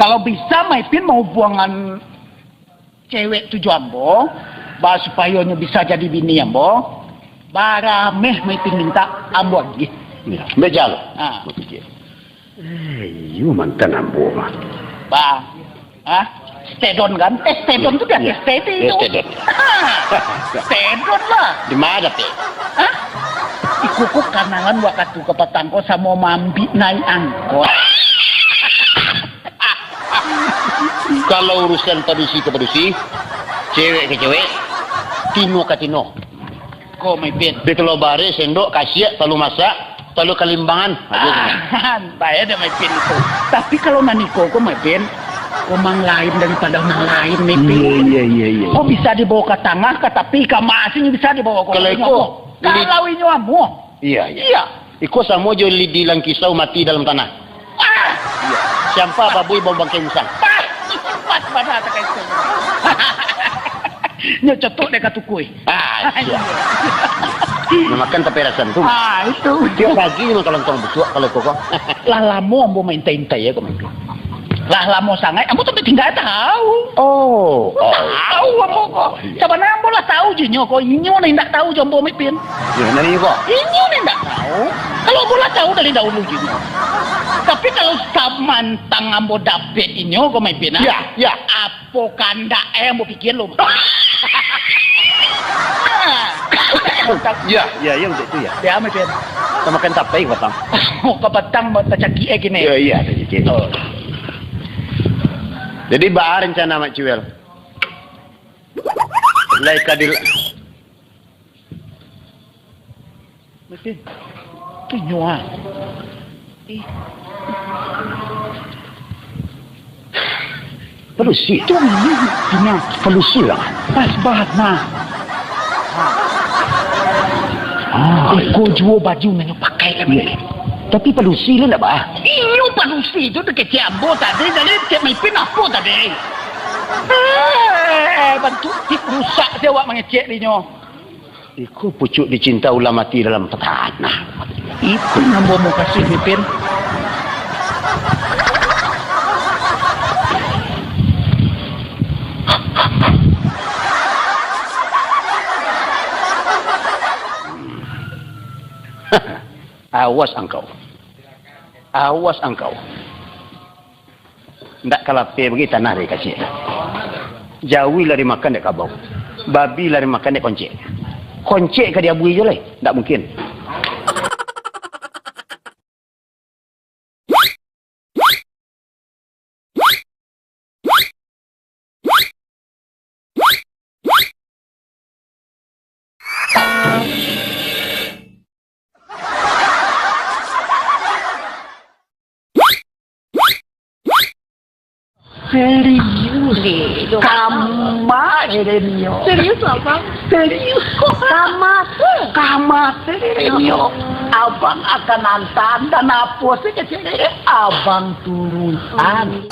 Kalau bisa may pin mau buangan cewek tujuh ambo, bah supaya nyo bisa jadi bini ambo, bara meh may pin minta ambo lagi. Ya, bejal. Ah. You mantan ambo mah. Ba. Stedon kan? Stedon tu kan? Stedon itu. Stedon. Stedon lah. Di mana pe? Ikukuk kanangan waktu kepatangko sama mambi naik angkot. Kalau urusan padusi ke padusi, cewek ke cewek, tino ke tino. Kau may pin. Betelo bare, sendok, kasiak, talu masak, talu kalimbangan. Bayar dia may pin itu. Tapi kalau naniko kau may pin, omang lain daripada orang lain may pin. Iya. Kau bisa dibawa ke tengah, ke tepi, ke masing bisa dibawa ke Kalau kalau ini amu. Iya. Iya. Iko samo jo lidi lang kisau mati dalam tanah. Iya. Siapa baboy bawang bangkai musang. Pas pada kata itu. Nyo cetuk dek katukui. Iya. Makan tapi rasan tu. Itu. Tiap pagi memang kalau tong besuk kalau koko. Lah lamo ambo main intai ya kau main. Lah lamo sangat, ambo tuh tinggal tahu. Oh. Tahu ambo kok. Coba ambo lah tahu je nyo kok. Inyo nih ndak tahu je ambo main pin. Ya nani kok. Inyo nih ndak tahu. Kalau ambo lah tahu dari dahulu je nyo. Tapi kalau samantang ambo dapet inyo kau main pin. Ya. Apa kanda ambo pikir lo. Ya untuk itu ya. Dia main pin. Kita makan tapai batang. Oh, kapatang matacaki gini. Iya, ada gitu. Jadi bahar rencana Mak Ciwel. Lai kadil. Mepin. Tunyo ah. Pelusi. Itu ini punya pelusi lah. Pas banget nah. Kau jual baju yang pakai lah ni. Tapi pelusi lah bah. Iyo pelusi itu dekat Ciambo tadi. Jadi cik Mepin apa tadi? Bantu tip rusak dia awak mengecek dia. Iku pucuk dicinta ulah mati dalam petanah. Itu yang mau kasih Mepin. Awas engkau. Awas engkau. Ndak kalape bagi tanah dia kasih. Jauhi lari makan dek kabau. Babi lari makan dek koncek. Koncek ke dia bui je lah. Ndak mungkin. Serius kamat serius apa? Serius kamat serius abang akan antan dan apa sih kecil abang turunan.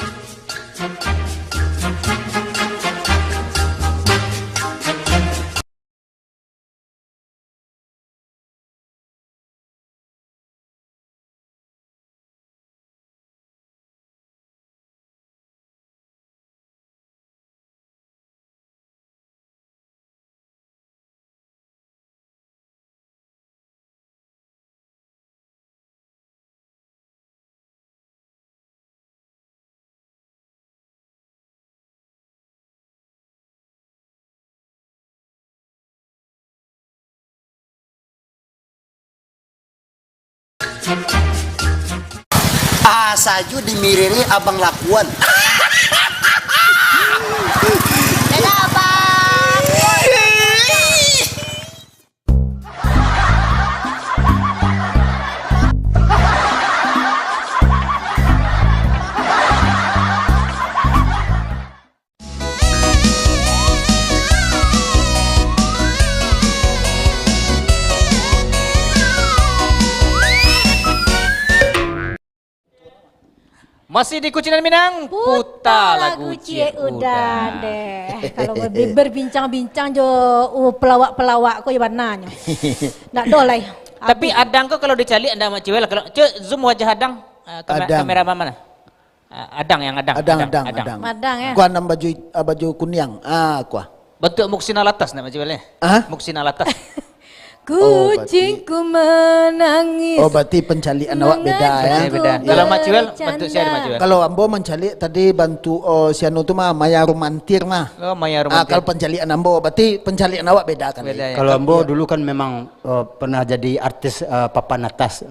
Saju dimiriri abang lakuan. Masih di Kucinan Minang, putar lagu Cik Udan deh. Kalau berbincang-bincang jo pelawak-pelawak ko ibananya. Nak dolai. Tapi Adang kau kalau dicari anda mak Ciwel kalau zoom wajah Adang kamera mana? Adang. Madang ya. Kuah nam baju kunyang. Kuah. Bentuk Muksina Latas nama Ciwelnya. Muksina Latas. Kucingku menangis. Oh berarti pencalian awak beda ya. Beda. Kalau Mak Ciwel bentuk siapa Mak Ciwel? Kalau ambo mencalik tadi bantu siano tu mah Maya Romantir mah. Oh Maya Romantir. Kalau pencalian ambo berarti pencalian awak beda kan. Beda, ya. Kalau ambo dulu kan memang pernah jadi artis papan atas.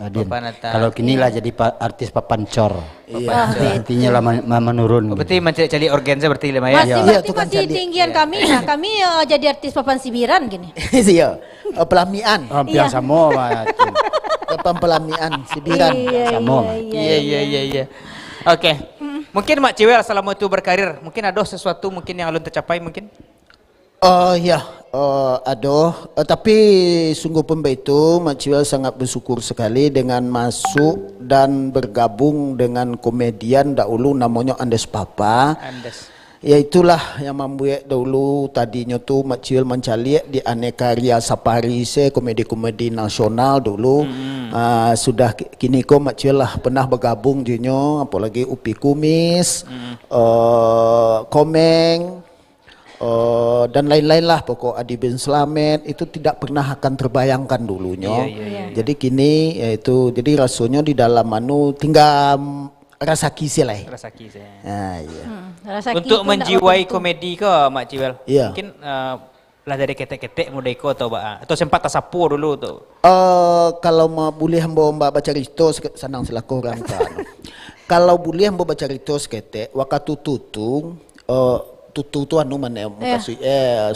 Kalau kini lah jadi artis papan cor. Iya. Intinya lah menurun. Berarti mencari organza berarti lima ya. Masih tinggian kami. Nah, kami jadi artis papan sibiran gini. Iya. Pelamian. Biasa mo. Papan pelamian sibiran. Iya. Oke. Mungkin Mak Ciwel selama itu berkarir, mungkin ada sesuatu mungkin yang belum tercapai mungkin? Tapi sungguh pun itu Mak Ciwel sangat bersyukur sekali dengan masuk dan bergabung dengan komedian dahulu namanya Andes Papa. Ya itulah yang membuat dahulu tadinya tuh Mak Ciwel mencari di Aneka Ria Sapari komedi-komedi nasional dulu. Sudah kini kok Mak Ciwel lah pernah bergabung dinyo apalagi Upi Kumis, Komeng, dan lain-lain lah pokok Adi bin Slamet itu tidak pernah akan terbayangkan dulunya. Jadi kini yaitu jadi rasanya di dalam tinggal rasa kisih lah. Rasa kisih. Untuk menjiwai komedi ke Mak Ciwel? Iya. Mungkin lah dari ketek-ketek muda iko atau sempat tasapu dulu tuh. Kalau mau boleh mbak baca cerita senang selaku orang kan. Kalau boleh mbak baca cerita seketek waktu tutung tutu tu anu mana makasih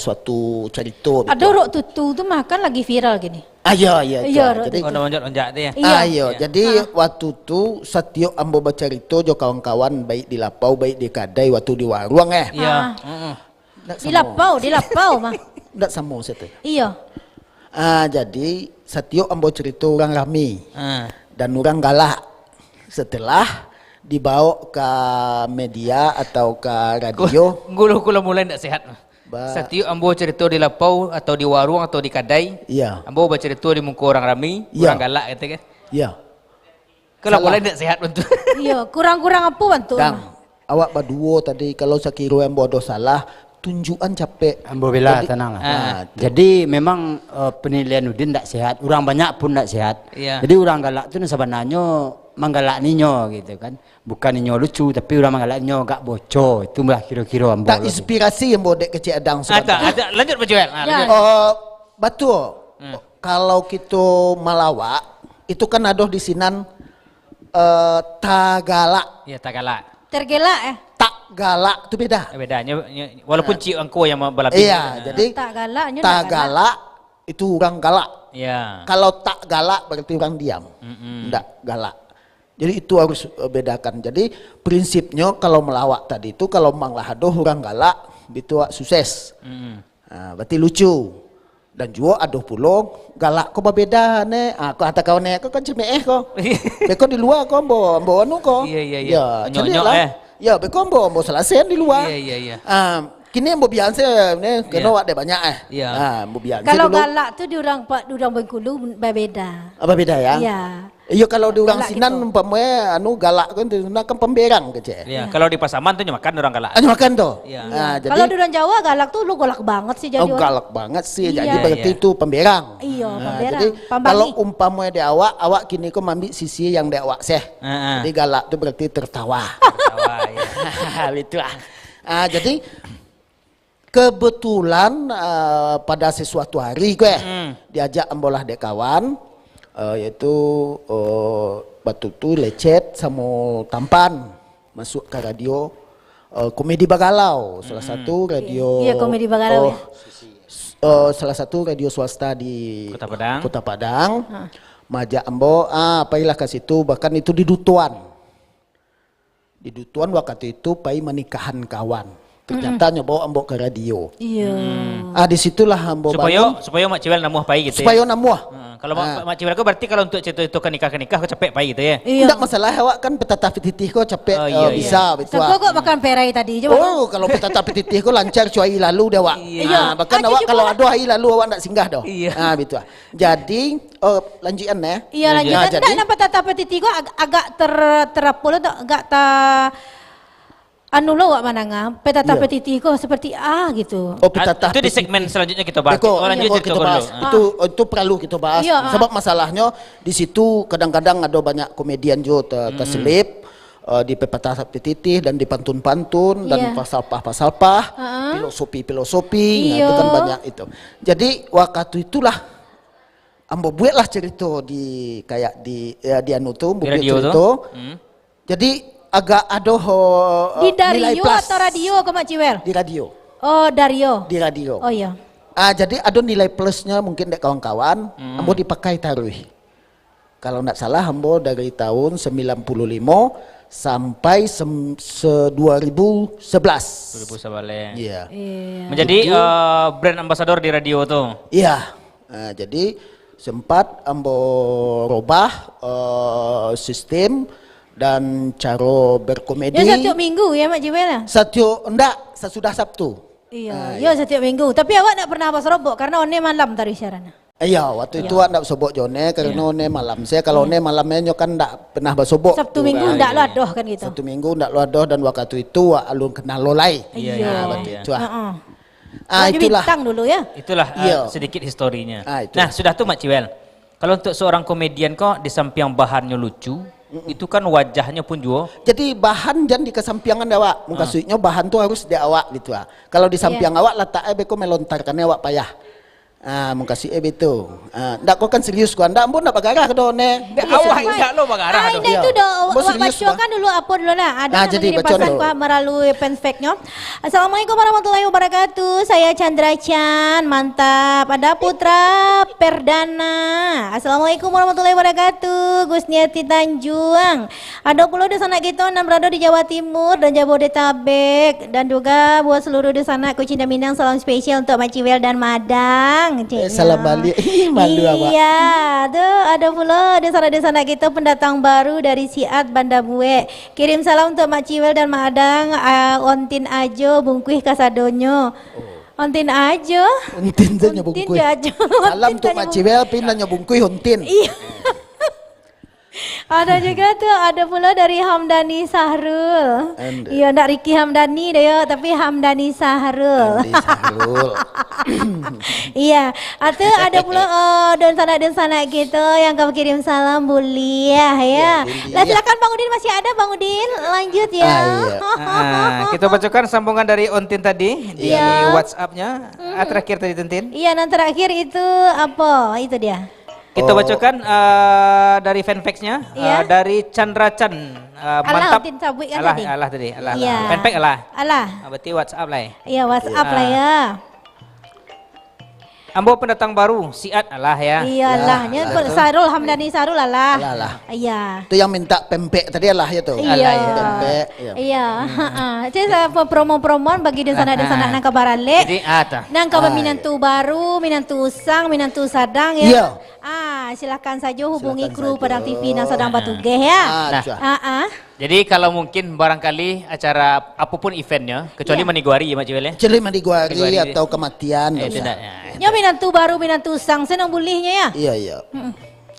suatu cerita. Ada rok tutu tu makan lagi viral gini. Iya. Jadi lonjak-lonjak tu ya. Jadi waktu tu setiap ambo bercerita jo kawan-kawan baik di Lapau baik di Kadai waktu di Waruang Iya. Di Lapau mah. Ndak sama situ. Iya. Jadi setiap ambo cerita orang rame dan orang galak. Setelah dibawa ke media atau ke radio. Gulu mulai ndak sehat. Setiap ambo cerita di Lapau atau di Warung atau di Kadai. Iya. Ambo bercerita di muka orang ramai, orang galak gitu kan. Iya. Kalau mulai ndak sehat untuk. Iya, kurang-kurang apa bantu? Dang, awak berdua tadi kalau sekiro ambo ada salah, tunjukan capek. Ambo bela tenang lah. Jadi memang penilaian Udin ndak sehat, orang banyak pun ndak sehat. Iya. Jadi orang galak tu sebenarnya menggalak ninyo gitu kan, bukan ninyo lucu tapi orang menggalak ninyo gak bocor, itu lah kira-kira ambo. Tak inspirasi yang bodek kecil adang sebentar. Ada lanjut Pak Joel. Betul. Kalau kita malawak itu kan ada di sinan tagalak. Ya tagalak. Tergelak Tak galak itu beda. Bedanya walaupun cik angko yang balapin. Iya, jadi tak galaknya tagalak itu orang galak. Ya. Kalau tak galak berarti orang diam. Ndak galak. Jadi itu harus bedakan. Jadi prinsipnya kalau melawak tadi itu kalau manglah adoh orang galak itu sukses. Berarti lucu. Dan juga adoh pulo galak kok berbeda ne. Kau kata kau ne kau kan cemeh kau. Beko di luar kau ambo anu kau. Iya. Jadi lah. Ya beko ambo selesai di luar. Iya. Kini ambo biasa ne kena wak de banyak Iya. Ambo biasa kalau dulu. galak tu diorang Bengkulu berbeda. Apa beda ya? Iya. Iya kalau di orang Galak Sinan gitu. umpamanya anu galak kan itu kan pemberang kece. Iya, kalau di Pasaman tuh makan orang galak. Anu makan tuh. Iya. Jadi Kalau di orang Jawa galak tuh lu galak banget sih jadi orang. galak banget sih. Iya. Jadi berarti itu pemberang. Iya, pemberang. Jadi Pambangi. kalau umpamanya di awak kini kok ambil sisi yang di awak seh. Jadi galak itu berarti tertawa. Tawa ya. Itu jadi kebetulan pada sesuatu hari gue diajak ambolah dek kawan yaitu batu tu lecet sama tampan masuk ke radio Komedi Bagalau, salah satu radio Iya, Komedi Bagalau. salah satu radio swasta di Kota Padang. Majak ambo pailah ke situ, bahkan itu di Dutuan waktu itu pai menikahan kawan. Ternyata nyoba ambo ke radio. Iya. Di situlah ambo supaya Mak Ciwel namuh pai gitu. supaya namuah. Kalau Mak Ciwel kau berarti kalau untuk cerita itu nikah kau capek pai gitu ya. Iya. Tidak masalah awak kan petata pititih kau capek bisa betul. Siapa kok makan perai tadi coba. Kalau petata pititih kau lancar cuai lalu dah awak. Iya. Bahkan awak kalau ada hari lalu awak nak singgah dah. Iya. Betul. Jadi lanjutan ya. Iya lanjut. jadi Tidak nampak tata petiti kok agak terapul atau agak anu lo wak mananga petata petiti kok seperti gitu. Petata itu di segmen selanjutnya kita bahas. Lanjut cerita kita kau bahas. dulu. Itu perlu kita bahas. Iya. Sebab masalahnya di situ kadang-kadang ada banyak komedian juga terselip di petata petitih dan di pantun-pantun dan pasalpah-pasalpah, filosofi. Itu kan banyak itu. Jadi waktu itulah ambo buatlah cerita di kayak di anu tuh, buat cerita. Jadi agak ada Di nilai Dario plus. atau radio ke Mak Ciwel? Di radio. Oh Dario. Di radio. Oh iya. Jadi ada nilai plusnya mungkin dek kawan-kawan, ambo dipakai taruh. Kalau tidak salah ambo dari tahun 95 sampai 2011. 2011. Iya. Menjadi brand ambassador di radio tuh. Iya. Jadi sempat ambo robah sistem dan cara berkomedi. Ya setiap minggu ya Mak Ciwel ya? Sesudah Sabtu. Iya, ya setiap minggu. Tapi awak tak pernah pas robok karena one malam tadi siaran. Iya, waktu itu ndak sobok jone karena one malam. Saya kalau one malamnya kan ndak pernah basobok. Sabtu minggu ndak ladoh kan gitu. Sabtu minggu ndak ladoh dan waktu itu alun kenal lolai. Iya. Itu itulah bintang dulu ya. Itulah sedikit historinya. Itu. Nah, sudah tuh Mak Ciwel. Kalau untuk seorang komedian kok di samping bahannya lucu, itu kan wajahnya pun juga. Jadi bahan jangan di kesampingan awak. Muka suiknya bahan tuh harus di awak gitu. Kalau di samping awak letak beko melontarkannya awak payah. Mau kasih betul. Ndak kau kan serius kau, ndak pun ndak bagarah kau ne. Awak enggak lo bagarah Ini itu Bos awak serius, baca kan dulu apa dulu nah. Ada yang jadi mengirim baca pesan dulu. kuah melalui fanspage-nya. Assalamualaikum warahmatullahi wabarakatuh. Saya Chandra Chan, mantap. Ada Putra Perdana. Assalamualaikum warahmatullahi wabarakatuh. Gusniati Tanjung. Ada pula di sana kita yang berada di Jawa Timur dan Jabodetabek dan juga buat seluruh di sana Kucinta Minang, salam spesial untuk Mak Ciwel dan Madang. Salam balik. Malu awak. Iya, tuh ada pula di sana kita pendatang baru dari Siat Banda Bue. Kirim salam untuk Mak Ciwel dan Mak Adang, Ontin Ajo, Bungkuih Kasadonyo. Ontin Ajo. Untin tu nyobungkuy. Ajo. Salam untuk Mak Ciwel, pindah nyobungkuy Untin. Iya. Ada juga tuh, ada pula dari Hamdani Sahrul. Iya, ndak Riki Hamdani deh ya, tapi Hamdani Sahrul. Andi Sahrul. Iya, atau ada pula dan sana gitu yang kamu kirim salam Buliah ya. Nah, silakan Bang Udin, masih ada Bang Udin, lanjut ya. Kita bacakan sambungan dari Ontin tadi di WhatsApp-nya. Terakhir tadi Tintin. Iya, dan terakhir itu apa? Itu dia. Kita bacakan dari fanpage-nya dari Chandra Chan. Mantap. Ontin cabut kan Alah, tadi. alah tadi. Alah. Iya. Fanpage alah. Alah. Berarti WhatsApp lah. Iya, WhatsApp lah ya. Ambo pendatang baru, Siat alah ya. Iyalah, nya Sarul Hamdani Sarul alah. Alah. Iya. Itu yang minta pempek tadi lah ya tuh. Iya. Pempek. Iya, saya promo-promoan bagi di sana nang kabarale. Jadi Nang kabar Minantu baru, Minantu Usang, Minantu Sadang ya. Iya. Silakan saja hubungi Silakan kru saja. Padang TV Nang Sadang Batugeh ya. Jadi kalau mungkin barangkali acara apapun eventnya, kecuali Maniguari ya Mak Ciwel ya. Celi maniguari Maniguari. atau kematian. Itu nggak dah. usah. Ya Minantu baru, Minantu Usang senang bulihnya ya. Iya, iya.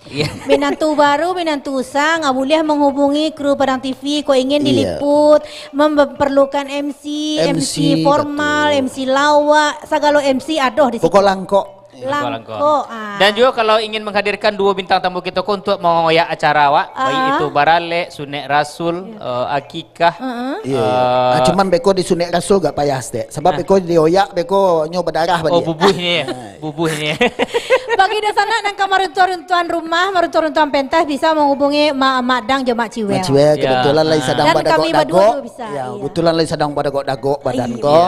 Iya. Minantu baru, Minantu Usang, boleh menghubungi kru Padang TV. Kau ingin Iya. diliput, memerlukan MC formal, betul. MC lawak, segala MC adoh di situ. Pokok langkok. Langko. Dan juga kalau ingin menghadirkan dua bintang tamu kita untuk mengoyak acara awak, baik itu Barale, Sunek Rasul, Akikah. Iya. Cuman beko di Sunek Rasul gak payah dek. Sebab beko dioyak, beko nyoba darah Oh balik. bubuh ini ya. Bubuh ini. Bagi di sana nang kamar runtuhan rumah, runtuhan pentas bisa menghubungi Madang je Mak Ciwel. Mak Ciwel kebetulan lagi sedang Dan pada kami berdua dagok. juga bisa, Ya, iya. kebetulan lagi sedang pada dagok badan Iya. ko.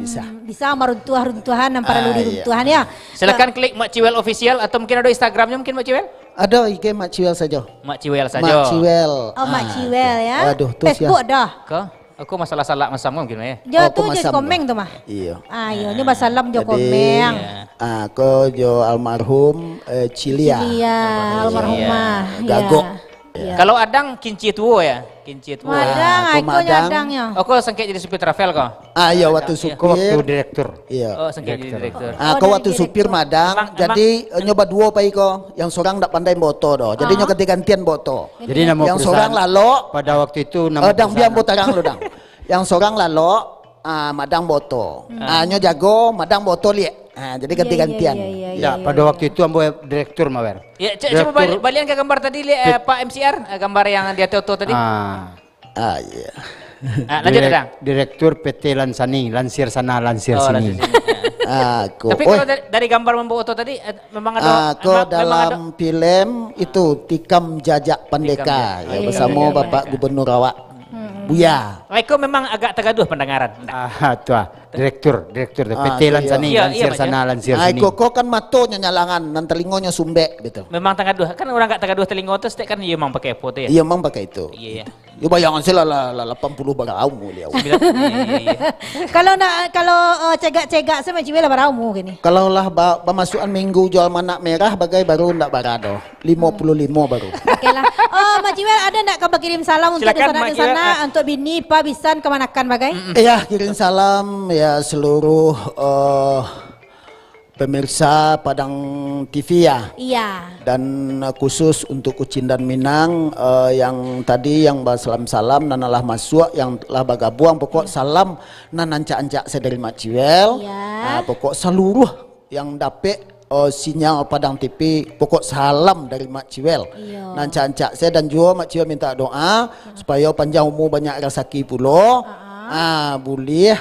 Bisa. Bisa meruntuhan nang para ludi Iya. runtuhan ya. Silakan klik Mak Ciwel official atau mungkin ada Instagramnya mungkin Mak Ciwel. Ada IG Mak Ciwel saja. Mak Ciwel saja. Mak Ciwel. Oh Mak Ciwel ya. Aduh, tuh Facebook siap. dah. Kau? Aku masalah salah masam mungkin ya. Dia Oh, tuh kau jadi masam komeng dah. tuh mah. Iya. Ayo, ini basalam jo Jadi, komeng. Ko jo almarhum Cilia. Iya, almarhumah. Gagok. Iya. Kalau Adang kinci tuo ya, kinci tuo. Madang, Aku aku Madang. nyadangnya. Oh, kau sengket jadi supir travel kau? Iya waktu supir. direktur. Iya. Oh, sengket jadi direktur. Kau dari waktu supir direktur. Madang, jadi nyoba dua pai ko. Yang seorang ndak pandai boto doh. Jadi nyoba ganti-gantian boto. Jadi nama Yang perusahaan seorang lalo, pada waktu itu nama dang biar perusahaan- botarang lo dang. Yang seorang lalo, Madang boto. Nyo jago, Madang boto liek. Jadi ganti-gantian. Iya, Ya, pada waktu itu ambo direktur mawer. Ya, coba balian ke gambar tadi Pak MCR, gambar yang dia foto tadi. Iya. Lanjut Adang. Direktur PT Lansani, lansir sana, lansir Oh, sini. lanjut sini. Aku. Tapi kalau dari gambar membawa foto tadi memang ada Aku dalam film itu Tikam Jajak Pendeka Tikam, ya bersama Bapak Gubernur awak Buya. Eko memang agak tergaduh pendengaran. Tuh, direktur PT iya. Lansani, Iya, lansir Pak, sana, ya. lansir sini. Kok kan matonya nyalangan, nan telingonya sumbek gitu. Memang tergaduh. Kan orang agak tergaduh telinga itu setiap kan dia memang pakai foto ya. Iya memang pakai itu. Iya. Ya bayangan sih lah 80 barau mulia. Iya. Kalau cegak-cegak sama Ciwel baramu gini. Kalau lah pemasukan minggu jual manak merah bagai baru ndak barado. 55 baru. Oke lah. Oh, Mak Ciwel ada ndak kabar kirim salam untuk Silakan, Mak di sana Ciwel. untuk bini, Pak Bisan kemanakan bagai? Iya, kirim salam ya seluruh pemirsa Padang TV ya. Iya. Dan khusus untuk Kucing dan Minang yang tadi yang salam-salam nanalah masuk yang telah bergabung pokok salam nancak-ancak saya dari Mak Ciwel. Iya. Pokok seluruh yang dapat sinyal Padang TV pokok salam dari Mak Ciwel. Iya. Nancak-ancak saya dan juga Mak Ciwel minta doa supaya panjang umur banyak rezeki pulo. Boleh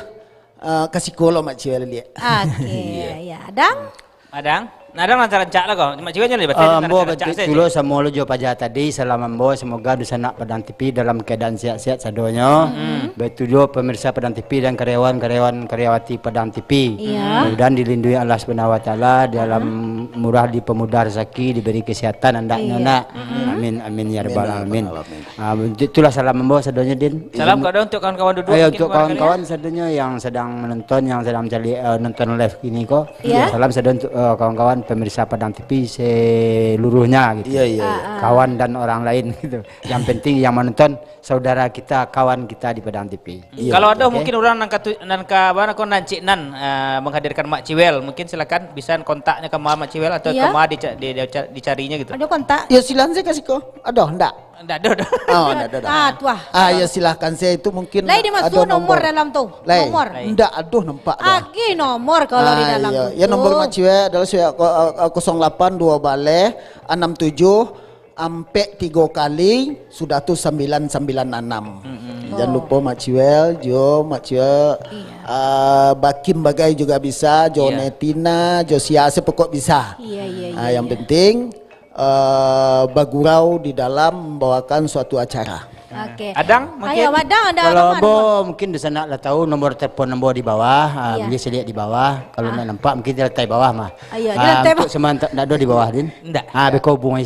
kasih kolo Mak Ciwel lihat. Oke, ya. Dan Adang lantaran cak lah kau. Mak Ciwel ni betul. Ambo betul dulu semua lo jo pajak tadi salam ambo semoga dusanak Padang TV dalam keadaan sehat-sehat sadonyo. Betul juga pemirsa Padang TV dan karyawati Padang TV. Mudah-mudahan dilindungi Allah Subhanahu wa taala dalam murah dipemudah rezeki diberi kesehatan andaknya nak. Amin ya rabbal alamin. Itulah salam ambo sadonyo Din. Salam kau untuk kawan-kawan duduk. Ayo untuk kawan-kawan sadonyo yang sedang menonton yang sedang mencari nonton live ini kok. Salam sadonyo untuk kawan-kawan pemirsa Padang TV seluruhnya gitu. Kawan dan orang lain gitu. Yang penting yang menonton saudara kita, kawan kita di Padang TV. Kalau ada mungkin orang nangka nancik menghadirkan Mak Ciwel, mungkin silakan bisa kontaknya ke Mak Ciwel atau ke Mak dicarinya gitu. Ada kontak? Ya silakan saya kasih kok. Ada enggak? Enggak ada. Oh, enggak. Tuah. Ya silahkan saya itu mungkin Lai dia masuk nomor dalam tuh. Nomor. Enggak, aduh nampak dah. Agi nomor kalau di dalam tuh. Ya nomor Mak Ciwel adalah 082 baleh 67 ampe 3 kali sudah tuh 996. Jangan lupa Mak Ciwel, Bakim Bagai juga bisa, Jo Netina, Jo Siase pokok bisa. Yang penting bagurau di dalam membawakan suatu acara. Oke. Adang mungkin. Ayo Adang Kalau ambo mungkin di sana lah tahu nomor telepon ambo di bawah, bisa lihat di bawah. Kalau nak nampak mungkin di lantai bawah mah. Ayo di lantai bawah. Untuk semangat nak ada di bawah Din. Enggak. Beko hubungan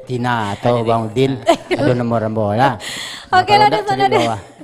Tina atau Bang Din ada nomor ambo lah. Oke lah di sana deh.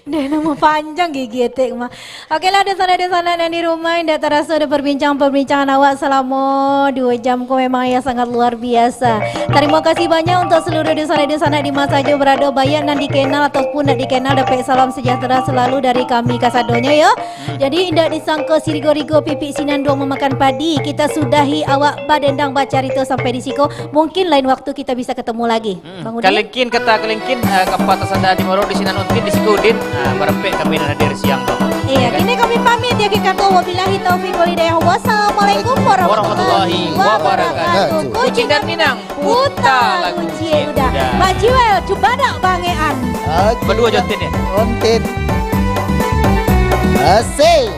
Dia nama panjang gigi etek mah. Oke lah di sana dan di rumah indah terasa ada perbincangan awak selama 2 jam kok memang ya sangat luar biasa. Terima kasih banyak untuk seluruh di sana di mana saja berada bayak nan dikenal ataupun nak dikenal dapat salam sejahtera selalu dari kami kasadonyo ya. Jadi indah disangka sirigo-rigo pipik sinan dua memakan padi. Kita sudahi awak badendang baca cerita sampai di siko. Mungkin lain waktu kita bisa ketemu lagi. Bang Udin. Kalengkin keempat asanda di Moro di sinan untin di Sikudin. Berempet kami hadir siang kok. Iya, kini kami pamit ya kita wabillahi taufiq wal hidayah. Wassalamualaikum warahmatullahi wabarakatuh. Kucing dan Minang puta lagu cie udah. Mak Ciwel coba nak bangean. Berdua jontin ya. Ontin. Asik.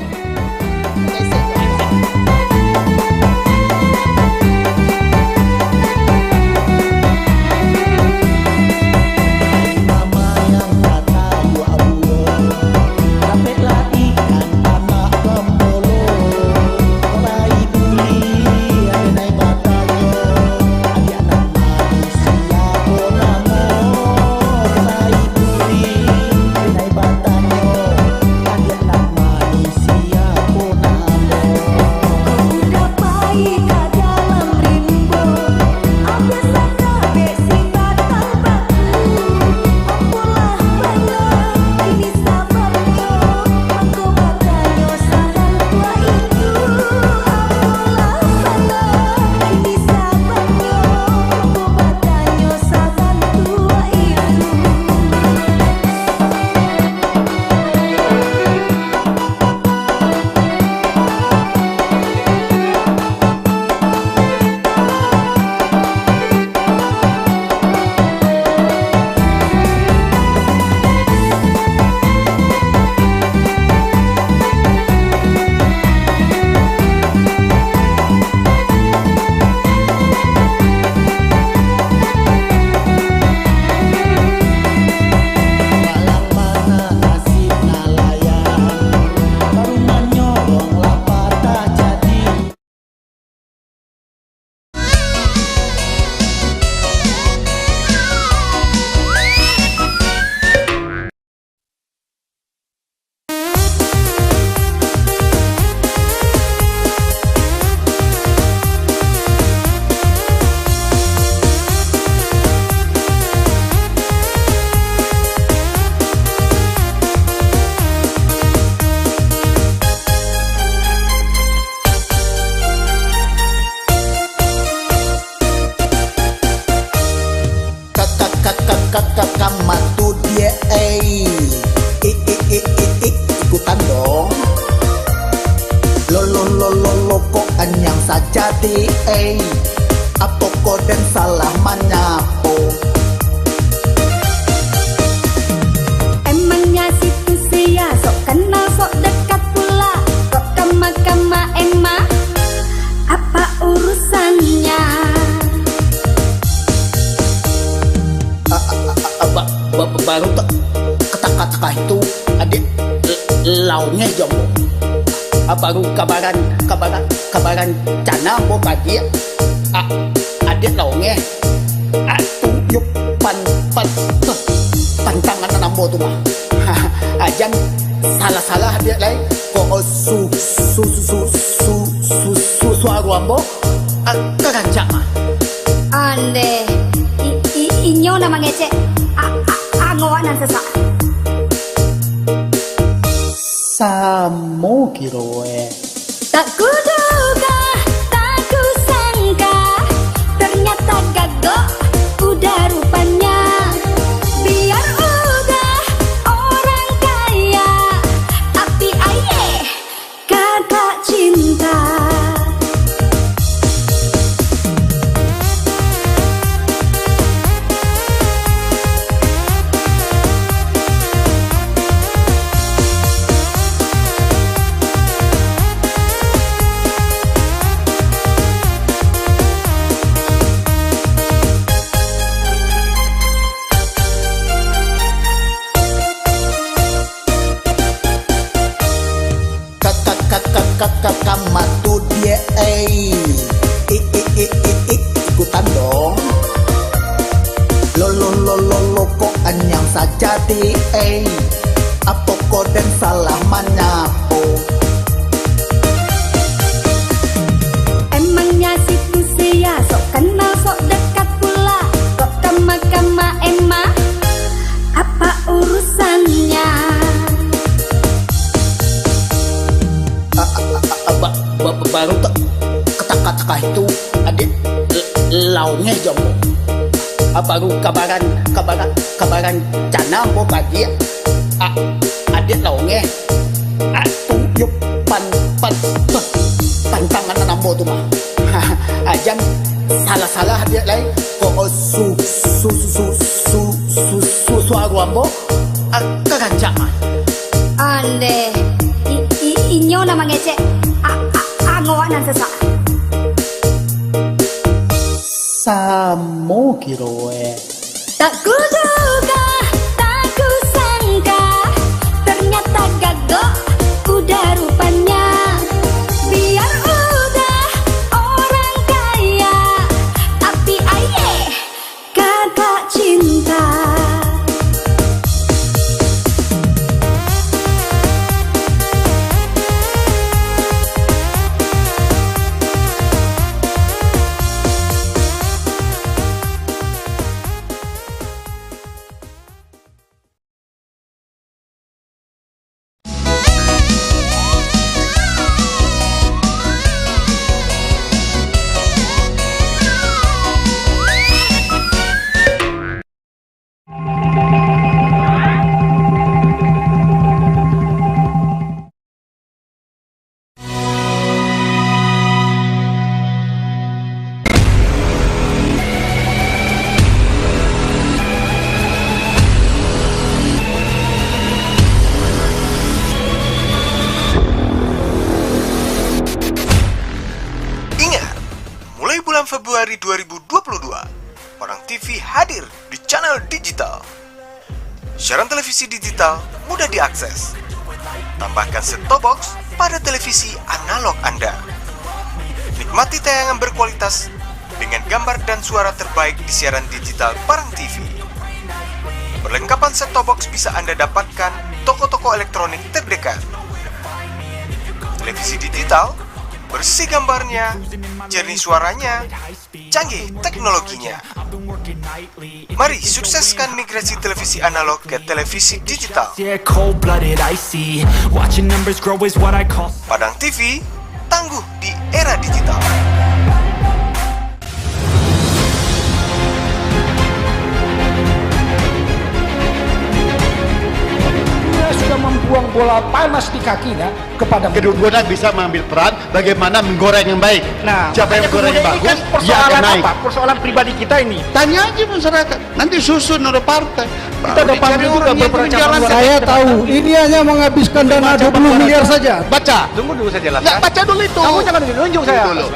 Kamatu dia ikutan dong. Lo kok anyang saja di apa koden salah manyapo. Emangnya situ sia sok kenal sok dekat pula kok kama emma apa itu adik laungnya jombo. Baru kabaran cana bo pagi adik laungnya tuyuk pantangan nambo tu mah. Ajan salah adik lain kok suaru ambo kerancak mah. Ande inyo nama ngece angoan sesak. Samo kiroe. Tak kuduga, tak kusangka, ternyata gagok udah rupanya. Biar udah orang kaya, tapi aye kata cinta. Kamatu dia ikutan dong. Lo kok anyang saja di apa koden salah manyapo. Emangnya situ sia sok kenal sok dekat pula. Kok kama emma apa urusannya? Baru kata-kata itu adik laungnya jombo. Baru kabaran cana bo pagi adik laungnya tuyuk pantangan nambo tu mah. Ajan salah adik lain kok suaru ambo kerancak mah. Ande inyo nama ngece angoan sesak. Samo kiroe. Tak kuduga, tak kusangka, ternyata gagok udah rupanya. Biar udah orang kaya, tapi aye kata cinta. Februari 2022, Orang TV hadir di channel digital. Siaran televisi digital mudah diakses. Tambahkan set-top box pada televisi analog Anda. Nikmati tayangan berkualitas dengan gambar dan suara terbaik di siaran digital Parang TV. Perlengkapan set-top box bisa Anda dapatkan toko-toko elektronik terdekat. Televisi digital, bersih gambarnya, jernih suaranya, canggih teknologinya. Mari sukseskan migrasi televisi analog ke televisi digital. Padang TV, tangguh di era digital. Sudah membuang bola panas di kakinya kepada kedua-duanya bisa mengambil peran bagaimana menggoreng yang baik. Nah, siapa yang goreng yang bagus, kan dia akan naik. Apa? Persoalan pribadi kita ini. Tanya aja masyarakat, nanti susun oleh partai. Kita dapat juga beberapa cabang. Saya tahu, ini hanya menghabiskan dana 20 miliar saja. Baca. Tunggu dulu saya jelaskan. Ya, baca dulu itu. Kamu jangan nunjuk saya. Dulu.